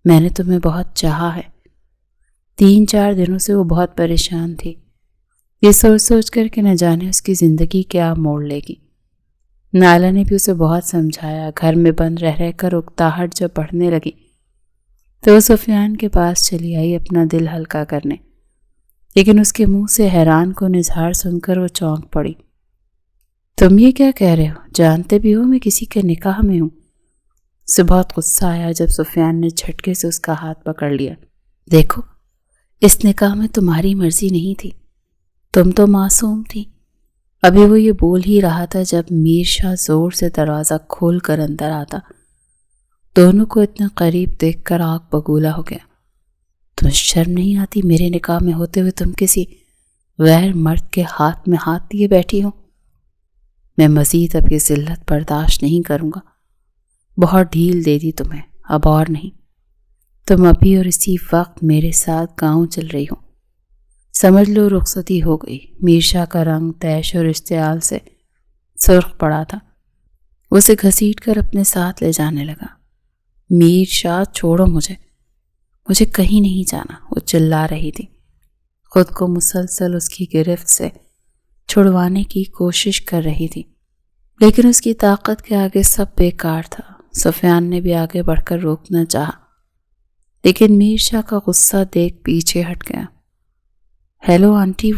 میں نے تمہیں بہت چاہا ہے۔ 3-4 دنوں سے وہ بہت پریشان تھی، یہ سوچ سوچ کر کہ نہ جانے اس کی زندگی کیا موڑ لے گی۔ نائلہ نے بھی اسے بہت سمجھایا۔ گھر میں بند رہ رہ کر اکتاہٹ جب بڑھنے لگی تو وہ سفیان کے پاس چلی آئی اپنا دل ہلکا کرنے، لیکن اس کے منہ سے حیران کن اظہار سن کر وہ چونک پڑی۔ تم یہ کیا کہہ رہے ہو؟ جانتے بھی ہو میں کسی کے نکاح میں ہوں؟ اسے بہت غصہ آیا جب سفیان نے جھٹکے سے اس کا ہاتھ پکڑ لیا۔ دیکھو، اس نکاح میں تمہاری مرضی نہیں تھی، تم تو معصوم تھی۔ ابھی وہ یہ بول ہی رہا تھا جب میر شاہ زور سے دروازہ کھول کر اندر آتا۔ دونوں کو اتنا قریب دیکھ کر آگ بگولا ہو گیا۔ تمہیں شرم نہیں آتی میرے نکاح میں ہوتے ہوئے تم کسی غیر مرد کے ہاتھ میں ہاتھ دیے بیٹھی ہو؟ میں مزید اب یہ ذلت برداشت نہیں کروں گا۔ بہت ڈھیل دے دی تمہیں، اب اور نہیں۔ تم ابھی اور اسی وقت میرے ساتھ گاؤں چل رہی ہو۔ سمجھ لو رخصتی ہو گئی۔ میر شاہ کا رنگ تیش اور اشتعال سے سرخ پڑا تھا۔ وہ اسے گھسیٹ کر اپنے ساتھ لے جانے لگا۔ میر شاہ چھوڑو مجھے کہیں نہیں جانا، وہ چلا رہی تھی، خود کو مسلسل اس کی گرفت سے چھڑوانے کی کوشش کر رہی تھی، لیکن اس کی طاقت کے آگے سب بیکار تھا۔ سفیان نے بھی آگے بڑھ کر روکنا چاہا، لیکن میر شاہ کا غصہ دیکھ پیچھے ہٹ گیا۔ ہیلو آنٹی،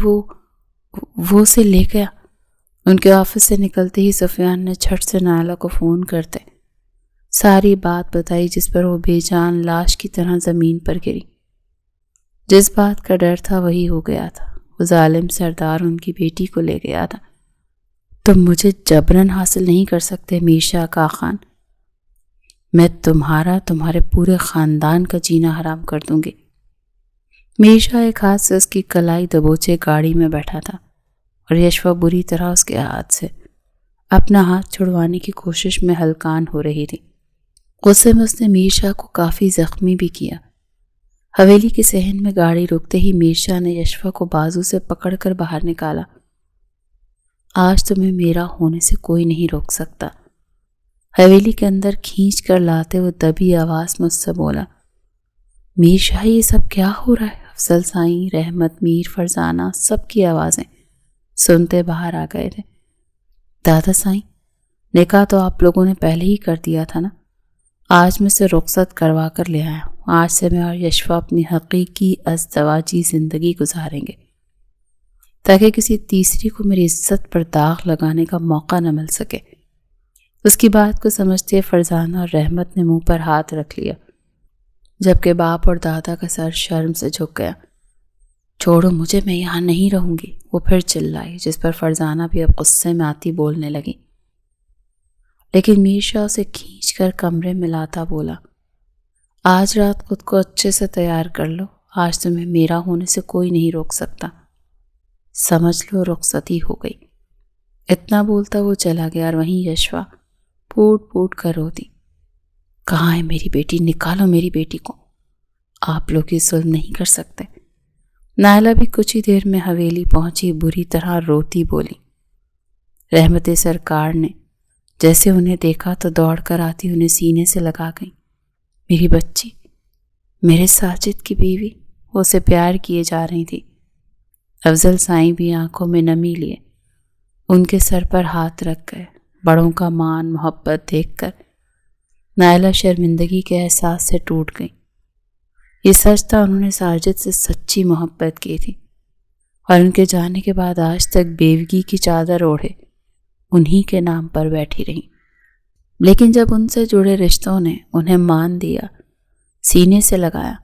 وہ سے لے گیا۔ ان کے آفس سے نکلتے ہی سفیان نے جھٹ سے نائلہ کو فون کرتے ساری بات بتائی، جس پر وہ بے جان لاش کی طرح زمین پر گری۔ جس بات کا ڈر تھا وہی ہو گیا تھا۔ وہ ظالم سردار ان کی بیٹی کو لے گیا تھا۔ تم مجھے جبرن حاصل نہیں کر سکتے میر شاہ کا خان۔ میں تمہارے پورے خاندان کا جینا حرام کر دوں گی۔ میر شاہ ایک ہاتھ سے اس کی کلائی دبوچے گاڑی میں بیٹھا تھا اور یشوا بری طرح اس کے ہاتھ سے اپنا ہاتھ چھڑوانے کی کوشش میں ہلکان ہو رہی تھی۔ غصے میں اس نے میر شاہ کو کافی زخمی بھی کیا۔ حویلی کے صحن میں گاڑی رکتے ہی میر شاہ نے یشوا کو بازو سے پکڑ کر باہر نکالا۔ آج تمہیں میرا ہونے سے کوئی نہیں روک سکتا۔ حویلی کے اندر کھینچ کر لاتے وہ دبی آواز مجھ سے بولا۔ میر شاہ، یہ سب کیا ہو رہا ہے؟ افضل سائیں، رحمت، میر، فرزانہ، سب کی آوازیں سنتے باہر آ گئے تھے۔ دادا سائیں، نکاح تو آپ لوگوں نے پہلے ہی کر دیا تھا نا؟ آج میں سے رخصت کروا کر لے آیا ہوں۔ آج سے میں اور یشوا اپنی حقیقی ازدواجی زندگی گزاریں گے، تاکہ کسی تیسری کو میری عزت پر داغ لگانے کا موقع نہ مل سکے۔ اس کی بات کو سمجھتے فرزانہ اور رحمت نے منہ پر ہاتھ رکھ لیا، جبکہ باپ اور دادا کا سر شرم سے جھک گیا۔ چھوڑو مجھے، میں یہاں نہیں رہوں گی، وہ پھر چلائی، جس پر فرزانہ بھی اب غصے میں آتی بولنے لگی۔ لیکن میر شاہ اسے کھینچ کر کمرے میں لاتا بولا، آج رات خود کو اچھے سے تیار کر لو، آج تمہیں میرا ہونے سے کوئی نہیں روک سکتا۔ سمجھ لو رخصتی ہو گئی۔ اتنا بولتا وہ چلا گیا اور وہیں یشوا پھوٹ پھوٹ کر روتی۔ کہاں ہے میری بیٹی؟ نکالو میری بیٹی کو، آپ لوگ یہ ظلم نہیں کر سکتے۔ نائلہ بھی کچھ ہی دیر میں حویلی پہنچی، بری طرح روتی بولی۔ رحمت سرکار نے جیسے انہیں دیکھا تو دوڑ کر آتی انہیں سینے سے لگا گئی۔ میری بچی، میرے ساجد کی بیوی، وہ اسے پیار کیے جا رہی تھی۔ افضل سائیں بھی آنکھوں میں نمی لیے ان کے سر پر ہاتھ رکھ گئے۔ بڑوں کا مان محبت دیکھ کر نائلہ شرمندگی کے احساس سے ٹوٹ گئی۔ یہ سچ تھا، انہوں نے ساجد سے سچی محبت کی تھی اور ان کے جانے کے بعد آج تک بیوگی کی چادر اوڑھے انہی کے نام پر بیٹھی رہی۔ لیکن جب ان سے جڑے رشتوں نے انہیں مان دیا، سینے سے لگایا،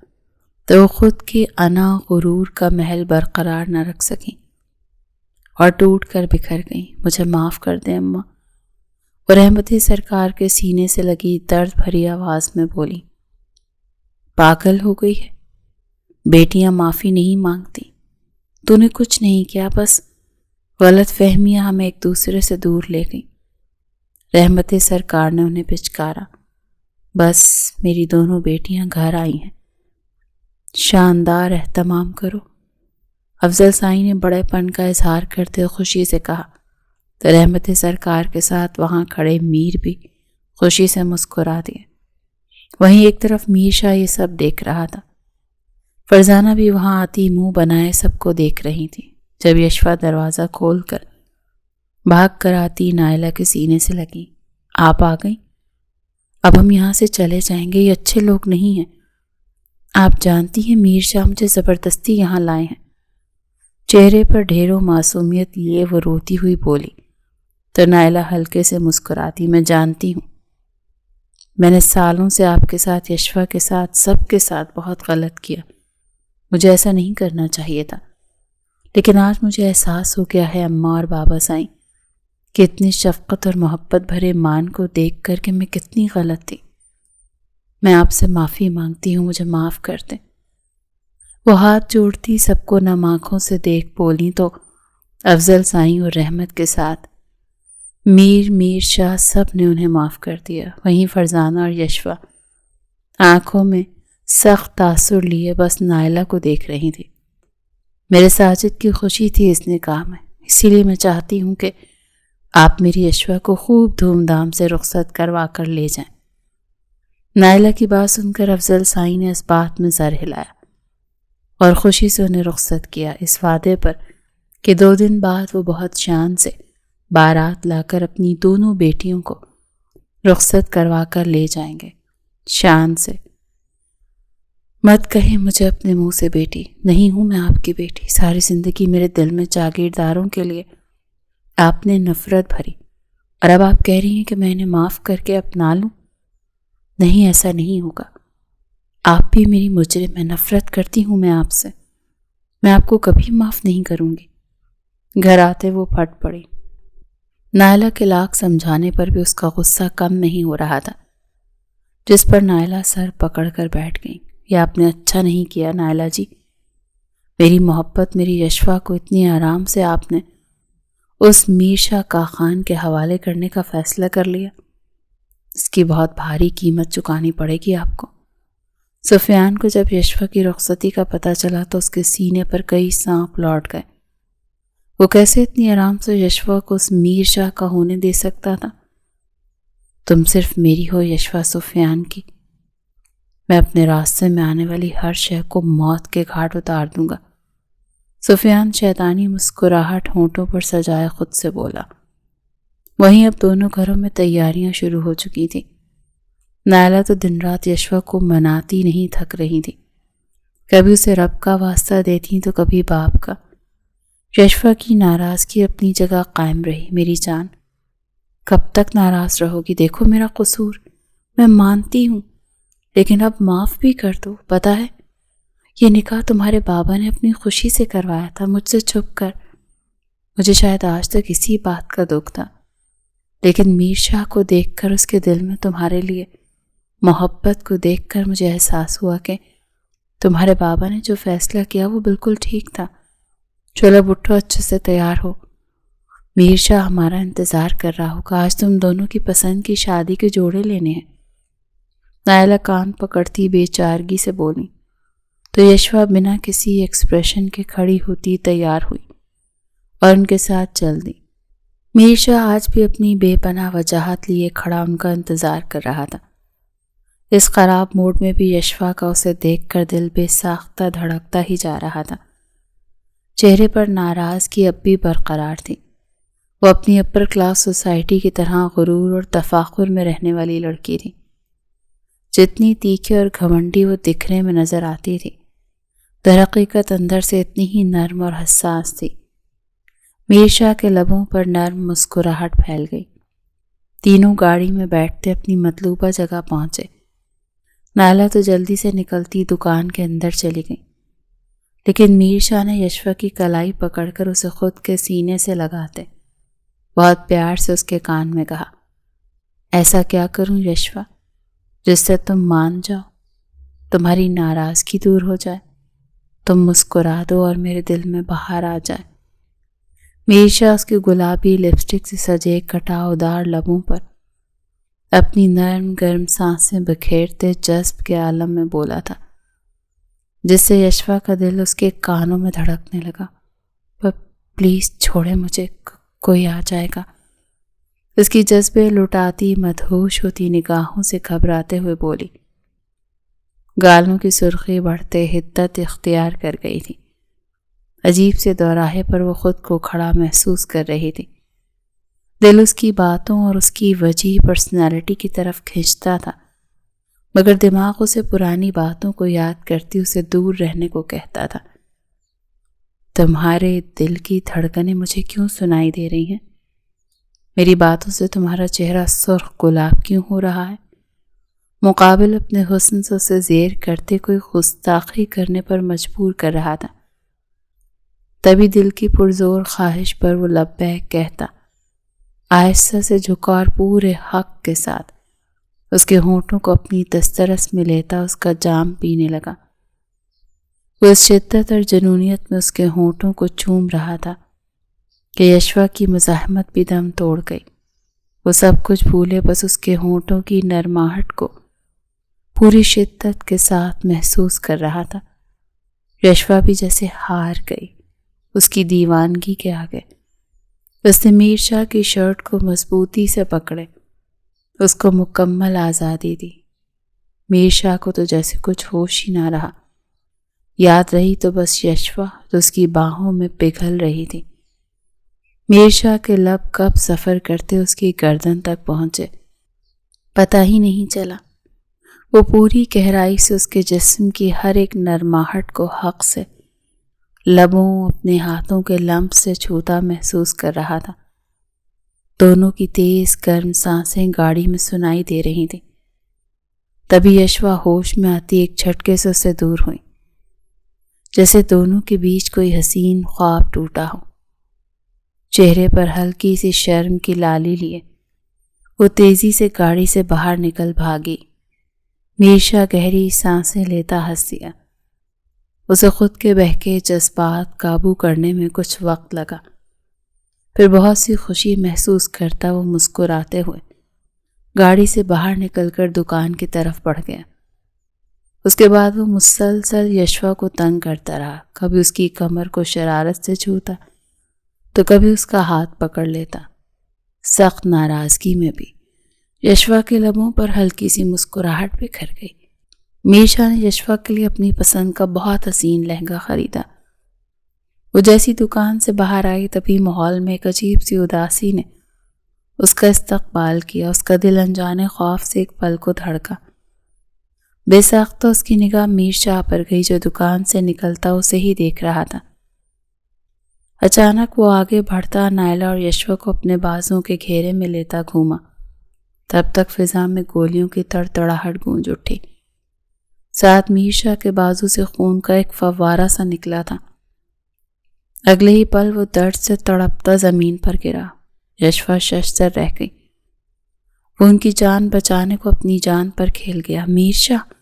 تو وہ خود کی انا غرور کا محل برقرار نہ رکھ سکیں اور ٹوٹ کر بکھر گئیں۔ مجھے معاف کر دیں اماں، وہ رحمت سرکار کے سینے سے لگی درد بھری آواز میں بولی۔ پاگل ہو گئی ہے، بیٹیاں معافی نہیں مانگتی۔ تو نے کچھ نہیں کیا، بس غلط فہمیاں ہمیں ایک دوسرے سے دور لے گئیں۔ رحمت سرکار نے انہیں پچکارا۔ بس میری دونوں بیٹیاں گھر آئی ہیں، شاندار اہتمام کرو۔ افضل سائیں نے بڑے پن کا اظہار کرتے خوشی سے کہا، تو رحمت سرکار کے ساتھ وہاں کھڑے میر بھی خوشی سے مسکرا دیے۔ وہیں ایک طرف میر شاہ یہ سب دیکھ رہا تھا۔ فرزانہ بھی وہاں آتی منہ بنائے سب کو دیکھ رہی تھی۔ جب یشوا دروازہ کھول کر بھاگ کر آتی نائلہ کے سینے سے لگی۔ آپ آ گئیں؟ اب ہم یہاں سے چلے جائیں گے، یہ اچھے لوگ نہیں ہیں۔ آپ جانتی ہیں میر شاہ مجھے زبردستی یہاں لائے ہیں۔ چہرے پر ڈھیروں معصومیت لیے وہ روتی ہوئی بولی، تو نائلہ ہلکے سے مسکراتی، میں جانتی ہوں، میں نے سالوں سے آپ کے ساتھ، یشوا کے ساتھ، سب کے ساتھ بہت غلط کیا، مجھے ایسا نہیں کرنا چاہیے تھا، لیکن آج مجھے احساس ہو گیا ہے اماں اور بابا سائیں کہ اتنی شفقت اور محبت بھرے مان کو دیکھ کر کہ میں کتنی غلط تھی۔ میں آپ سے معافی مانگتی ہوں، مجھے معاف کر دیں۔ وہ ہاتھ جوڑتی سب کو نم آنکھوں سے دیکھ بولی تو افضل سائیں اور رحمت کے ساتھ میر شاہ سب نے انہیں معاف کر دیا۔ وہیں فرزانہ اور یشوا آنکھوں میں سخت تاثر لیے بس نائلہ کو دیکھ رہی تھی۔ میرے ساجد کی خوشی تھی اس نکاح میں، اسی لیے میں چاہتی ہوں کہ آپ میری یشوا کو خوب دھوم دھام سے رخصت کروا کر لے جائیں۔ نائلہ کی بات سن کر افضل سائیں نے اس بات میں سر ہلایا اور خوشی سے انہیں رخصت کیا، اس وعدے پر کہ 2 دن بعد وہ بہت شان سے بارات لا کر اپنی دونوں بیٹیوں کو رخصت کروا کر لے جائیں گے۔ شان سے مت کہیں مجھے اپنے منہ سے بیٹی، نہیں ہوں میں آپ کی بیٹی۔ ساری زندگی میرے دل میں جاگیرداروں کے لیے آپ نے نفرت بھری، اور اب آپ کہہ رہی ہیں کہ میں انہیں معاف کر کے اپنا لوں؟ نہیں، ایسا نہیں ہوگا۔ آپ بھی میری مجرم، میں نفرت کرتی ہوں میں آپ سے، میں آپ کو کبھی معاف نہیں کروں گی۔ گھر آتے وہ پھٹ پڑی۔ نائلہ کے لاکھ سمجھانے پر بھی اس کا غصہ کم نہیں ہو رہا تھا، جس پر نائلہ سر پکڑ کر بیٹھ گئی۔ یہ آپ نے اچھا نہیں کیا نائلہ جی، میری محبت میری یشوا کو اتنی آرام سے آپ نے اس میر شاہ کاخان کے حوالے کرنے کا فیصلہ کر لیا۔ اس کی بہت بھاری قیمت چکانی پڑے گی آپ کو۔ سفیان کو جب یشوا کی رخصتی کا پتہ چلا تو اس کے سینے پر کئی سانپ لوٹ گئے۔ وہ کیسے اتنی آرام سے یشوا کو اس میر شاہ کا ہونے دے سکتا تھا؟ تم صرف میری ہو یشوا سفیان کی، میں اپنے راستے میں آنے والی ہر شے کو موت کے گھاٹ اتار دوں گا۔ سفیان شیطانی مسکراہٹ ہونٹوں پر سجائے خود سے بولا۔ وہیں اب دونوں گھروں میں تیاریاں شروع ہو چکی تھیں۔ نائلہ تو دن رات یشوا کو مناتی نہیں تھک رہی تھی، کبھی اسے رب کا واسطہ دیتی تو کبھی باپ کا۔ یشوا کی ناراضگی اپنی جگہ قائم رہی۔ میری جان، کب تک ناراض رہو گی؟ دیکھو میرا قصور، میں مانتی ہوں، لیکن اب معاف بھی کر دو۔ پتہ ہے یہ نکاح تمہارے بابا نے اپنی خوشی سے کروایا تھا، مجھ سے چھپ کر۔ مجھے شاید آج تک اسی بات کا دکھ تھا، لیکن میر شاہ کو دیکھ کر، اس کے دل میں تمہارے لیے محبت کو دیکھ کر مجھے احساس ہوا کہ تمہارے بابا نے جو فیصلہ کیا وہ بالکل ٹھیک تھا۔ چلو اٹھو، اچھے سے تیار ہو، میر شاہ ہمارا انتظار کر رہا ہوگا۔ آج تم دونوں کی پسند کی شادی کے جوڑے لینے ہیں۔ نائلہ کان پکڑتی بے چارگی سے بولی تو یشوا بنا کسی ایکسپریشن کے کھڑی ہوتی تیار ہوئی اور ان کے ساتھ چل دی۔ میر شاہ آج بھی اپنی بے پناہ وجاہت لیے کھڑا ان کا انتظار کر رہا تھا۔ اس خراب موڈ میں بھی یشوا کا اسے دیکھ کر دل بے ساختہ دھڑکتا ہی جا رہا تھا۔ چہرے پر ناراضگی اب بھی برقرار تھی۔ وہ اپنی اپر کلاس سوسائٹی کی طرح غرور اور تفاخر میں رہنے والی لڑکی تھی۔ جتنی تیکھی اور گھمنڈی وہ دکھنے میں نظر آتی تھی، درحقیقت اندر سے اتنی ہی نرم اور حساس تھی۔ میر شاہ کے لبوں پر نرم مسکراہٹ پھیل گئی۔ تینوں گاڑی میں بیٹھتے اپنی مطلوبہ جگہ پہنچے۔ نائلہ تو جلدی سے نکلتی دکان کے اندر چلی گئی، لیکن میر شاہ نے یشوا کی کلائی پکڑ کر اسے خود کے سینے سے لگاتے بہت پیار سے اس کے کان میں کہا، ایسا کیا کروں یشوا جس سے تم مان جاؤ، تمہاری ناراضگی دور ہو جائے، تم مسکرا دو اور میرے دل میں بہار آ جائے۔ میر شاہ اس کی گلابی لپسٹک سے سجے کٹاؤدار لبوں پر اپنی نرم گرم سانسیں بکھیرتے جذب کے عالم میں بولا تھا، جس سے یشوا کا دل اس کے کانوں میں دھڑکنے لگا۔ پلیز چھوڑے مجھے، کوئی آ جائے گا۔ اس کی جذبے لٹاتی مدہوش ہوتی نگاہوں سے گھبراتے ہوئے بولی۔ گالوں کی سرخی بڑھتے حدت اختیار کر گئی تھی۔ عجیب سے دوراہے پر وہ خود کو کھڑا محسوس کر رہی تھی۔ دل اس کی باتوں اور اس کی وجیح پرسنالٹی کی طرف کھنچتا تھا، مگر دماغ اسے پرانی باتوں کو یاد کرتی اسے دور رہنے کو کہتا تھا۔ تمہارے دل کی دھڑکنیں مجھے کیوں سنائی دے رہی ہیں؟ میری باتوں سے تمہارا چہرہ سرخ گلاب کیوں ہو رہا ہے؟ مقابل اپنے حسن سے اسے زیر کرتے کوئی گستاخی کرنے پر مجبور کر رہا تھا۔ تبھی دل کی پرزور خواہش پر وہ لبیک کہتا، آہستہ سے جھکا اور پورے حق کے ساتھ اس کے ہونٹوں کو اپنی دسترس میں لیتا اس کا جام پینے لگا۔ وہ اس شدت اور جنونیت میں اس کے ہونٹوں کو چوم رہا تھا کہ یشوا کی مزاحمت بھی دم توڑ گئی۔ وہ سب کچھ بھولے بس اس کے ہونٹوں کی نرماہٹ کو پوری شدت کے ساتھ محسوس کر رہا تھا۔ یشوا بھی جیسے ہار گئی اس کی دیوانگی کے آگے۔ اس نے میر شاہ کی شرٹ کو مضبوطی سے پکڑے، اس کو مکمل آزادی دی۔ میر شاہ کو تو جیسے کچھ ہوش ہی نہ رہا، یاد رہی تو بس یشوا جو اس کی باہوں میں پگھل رہی تھی۔ میر شاہ کے لب کب سفر کرتے اس کی گردن تک پہنچے پتہ ہی نہیں چلا۔ وہ پوری گہرائی سے اس کے جسم کی ہر ایک نرماہٹ کو حق سے لبوں اپنے ہاتھوں کے لمس سے چھوتا محسوس کر رہا تھا۔ دونوں کی تیز گرم سانسیں گاڑی میں سنائی دے رہی تھیں۔ تبھی یشوا ہوش میں آتی ایک جھٹکے سے اسے دور ہوئی، جیسے دونوں کے بیچ کوئی حسین خواب ٹوٹا ہو۔ چہرے پر ہلکی سی شرم کی لالی لیے وہ تیزی سے گاڑی سے باہر نکل بھاگی۔ میر شاہ گہری سانسیں لیتا ہنس دیا۔ اسے خود کے بہکے جذبات قابو کرنے میں کچھ وقت لگا، پھر بہت سی خوشی محسوس کرتا وہ مسکراتے ہوئے گاڑی سے باہر نکل کر دکان کی طرف بڑھ گیا۔ اس کے بعد وہ مسلسل یشوا کو تنگ کرتا رہا، کبھی اس کی کمر کو شرارت سے چھوتا تو کبھی اس کا ہاتھ پکڑ لیتا۔ سخت ناراضگی میں بھی یشوا کے لبوں پر ہلکی سی مسکراہٹ بکھر گئی۔ میر شاہ نے یشوا کے لیے اپنی پسند کا بہت حسین لہنگا خریدا۔ وہ جیسی دکان سے باہر آئی تبھی ماحول میں ایک عجیب سی اداسی نے اس کا استقبال کیا۔ اس کا دل انجانے خوف سے ایک پل کو دھڑکا۔ بے ساختہ اس کی نگاہ میر شاہ پر گئی جو دکان سے نکلتا اسے ہی دیکھ رہا تھا۔ اچانک وہ آگے بڑھتا نائلہ اور یشوا کو اپنے بازوں کے گھیرے میں لیتا گھوما۔ تب تک فضا میں گولیوں کی تڑتڑاہٹ گونج اٹھی۔ ساتھ میر شاہ کے بازو سے خون کا ایک فوارہ سا نکلا تھا۔ اگلے ہی پل وہ درد سے تڑپتا زمین پر گرا۔ یشوا ششدر رہ گئی۔ وہ ان کی جان بچانے کو اپنی جان پر کھیل گیا۔ میر شاہ!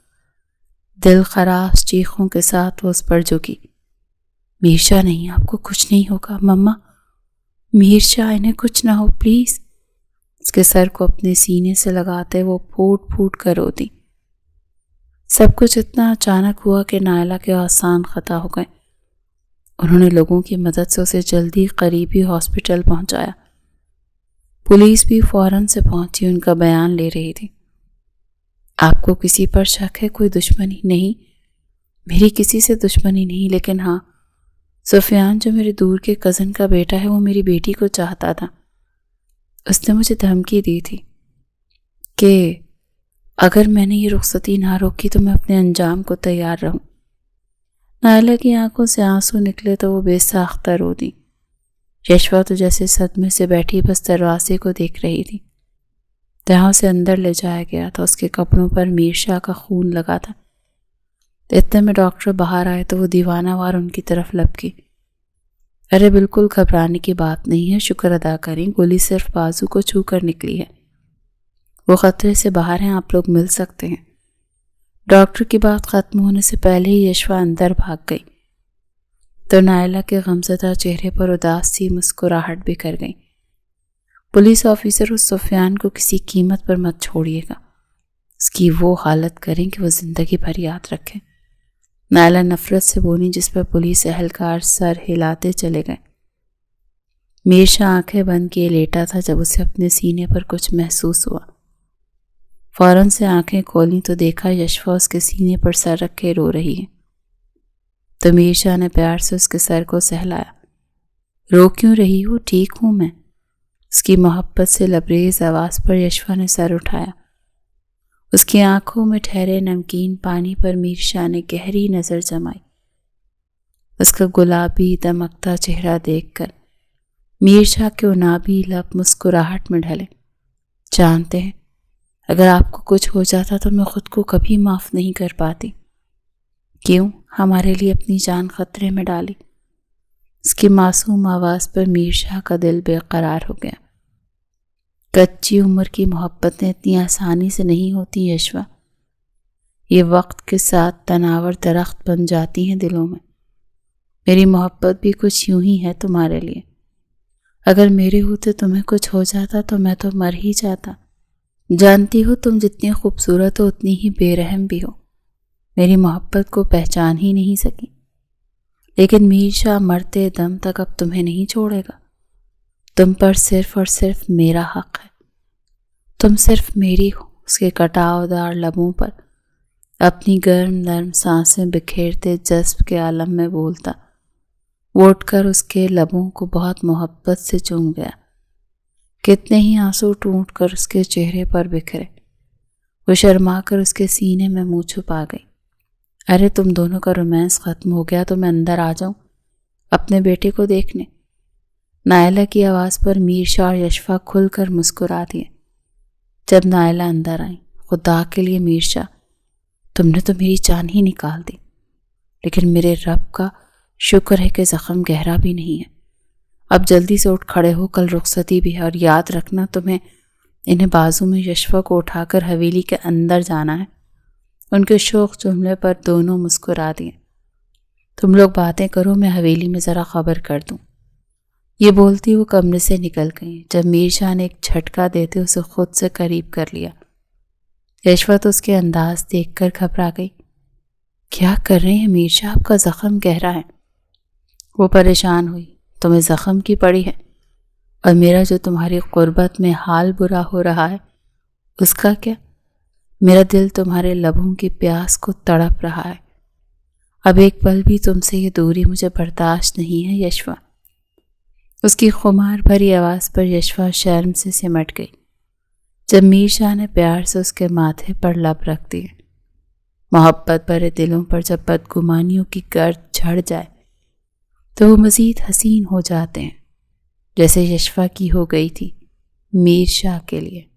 دل خراش چیخوں کے ساتھ وہ اس پر جھکی۔ میر شاہ نہیں، آپ کو کچھ نہیں ہوگا مما، میر شاہ انہیں کچھ نہ ہو پلیز۔ اس کے سر کو اپنے سینے سے لگاتے وہ پھوٹ پھوٹ کر روتی۔ سب کچھ اتنا اچانک ہوا کہ نائلہ کے آسان خطا ہو گئے۔ انہوں نے لوگوں کی مدد سے اسے جلدی قریبی ہاسپٹل پہنچایا۔ پولیس بھی فوراً سے پہنچی، ان کا بیان لے رہی تھی۔ آپ کو کسی پر شک ہے؟ کوئی دشمنی؟ نہیں، میری کسی سے دشمنی نہیں، لیکن ہاں، سفیان جو میرے دور کے کزن کا بیٹا ہے وہ میری بیٹی کو چاہتا تھا۔ اس نے مجھے دھمکی دی تھی کہ اگر میں نے یہ رخصتی نہ روکی تو میں اپنے انجام کو تیار رہوں۔ نائلہ کی آنکھوں سے آنسو نکلے تو وہ بے ساختہ رو دی۔ یشوا تو جیسے صدمے سے بیٹھی بس دروازے کو دیکھ رہی تھی۔ جہاں اسے اندر لے جایا گیا تھا اس کے کپڑوں پر میر شاہ کا خون لگا تھا۔ اتنے میں ڈاکٹر باہر آئے تو وہ دیوانہ وار ان کی طرف لپکی۔ ارے بالکل گھبرانے کی بات نہیں ہے، شکر ادا کریں، گولی صرف بازو کو چھو کر نکلی ہے، وہ خطرے سے باہر ہیں، آپ لوگ مل سکتے ہیں۔ ڈاکٹر کی بات ختم ہونے سے پہلے ہی یشوا اندر بھاگ گئی تو نائلہ کے غمزدہ چہرے پر اداس سی مسکراہٹ بکھر گئی۔ پولیس آفیسر اس سفیان کو کسی قیمت پر مت چھوڑیے گا، اس کی وہ حالت کریں کہ وہ زندگی بھر یاد رکھیں۔ نائلہ نفرت سے بولی، جس پر پولیس اہلکار سر ہلاتے چلے گئے۔ میر شاہ آنکھیں بند کیے لیٹا تھا جب اسے اپنے سینے پر کچھ محسوس ہوا۔ فوراً سے آنکھیں کھولیں تو دیکھا یشوا اس کے سینے پر سر رکھے رو رہی ہے۔ تو میر شاہ نے پیار سے اس کے سر کو سہلایا۔ رو کیوں رہی ہو؟ ٹھیک ہوں میں۔ اس کی محبت سے لبریز آواز پر یشوا نے سر اٹھایا۔ اس کی آنکھوں میں ٹھہرے نمکین پانی پر میر شاہ نے گہری نظر جمائی۔ اس کا گلابی دمکتا چہرہ دیکھ کر میر شاہ کے عنابی لب مسکراہٹ میں ڈھلے۔ جانتے ہیں اگر آپ کو کچھ ہو جاتا تو میں خود کو کبھی معاف نہیں کر پاتی۔ کیوں؟ ہمارے لیے اپنی جان خطرے میں ڈالی۔ اس کی معصوم آواز پر میر شاہ کا دل بے قرار ہو گیا۔ کچی عمر کی محبتیں اتنی آسانی سے نہیں ہوتی یشوا، یہ وقت کے ساتھ تناور درخت بن جاتی ہیں دلوں میں۔ میری محبت بھی کچھ یوں ہی ہے تمہارے لیے۔ اگر میرے ہوتے تمہیں کچھ ہو جاتا تو میں تو مر ہی جاتا۔ جانتی ہو تم جتنی خوبصورت ہو اتنی ہی بے رحم بھی ہو، میری محبت کو پہچان ہی نہیں سکی۔ لیکن میر شاہ مرتے دم تک اب تمہیں نہیں چھوڑے گا۔ تم پر صرف اور صرف میرا حق ہے، تم صرف میری ہو۔ اس کے کٹاؤ دار لبوں پر اپنی گرم نرم سانسیں بکھیرتے جذب کے عالم میں بولتا، وہ اٹھ کر اس کے لبوں کو بہت محبت سے چوم گیا۔ کتنے ہی آنسو ٹوٹ کر اس کے چہرے پر بکھرے۔ وہ شرما کر اس کے سینے میں منہ چھپا گئی۔ ارے تم دونوں کا رومانس ختم ہو گیا تو میں اندر آ جاؤں اپنے بیٹے کو دیکھنے۔ نائلہ کی آواز پر میر شاہ اور یشفا کھل کر مسکرا دیے۔ جب نائلہ اندر آئی، خدا کے لیے میر شاہ، تم نے تو میری جان ہی نکال دی، لیکن میرے رب کا شکر ہے کہ زخم گہرا بھی نہیں ہے۔ اب جلدی سے اٹھ کھڑے ہو، کل رخصتی بھی ہے، اور یاد رکھنا تمہیں انہیں بازو میں یشفا کو اٹھا کر حویلی کے اندر جانا ہے۔ ان کے شوق جملے پر دونوں مسکرا دیے۔ تم لوگ باتیں کرو، میں حویلی میں ذرا خبر کر دوں۔ یہ بولتی وہ کمرے سے نکل گئی جب میر شاہ نے ایک جھٹکا دیتے اسے خود سے قریب کر لیا۔ یشفا تو اس کے انداز دیکھ کر گھبرا گئی۔ کیا کر رہے ہیں میر شاہ، آپ کا زخم گہرا ہے۔ وہ پریشان ہوئی، تمہیں زخم کی پڑی ہے، اور میرا جو تمہاری قربت میں حال برا ہو رہا ہے اس کا کیا؟ میرا دل تمہارے لبوں کی پیاس کو تڑپ رہا ہے۔ اب ایک پل بھی تم سے یہ دوری مجھے برداشت نہیں ہے یشفا۔ اس کی خمار بھری آواز پر یشفا شرم سے سمٹ گئی جب میر شاہ نے پیار سے اس کے ماتھے پر لب رکھ دیے۔ محبت بھرے دلوں پر جب بدگمانیوں کی گرد جھڑ جائے تو وہ مزید حسین ہو جاتے ہیں، جیسے یشفا کی ہو گئی تھی میر شاہ کے لیے۔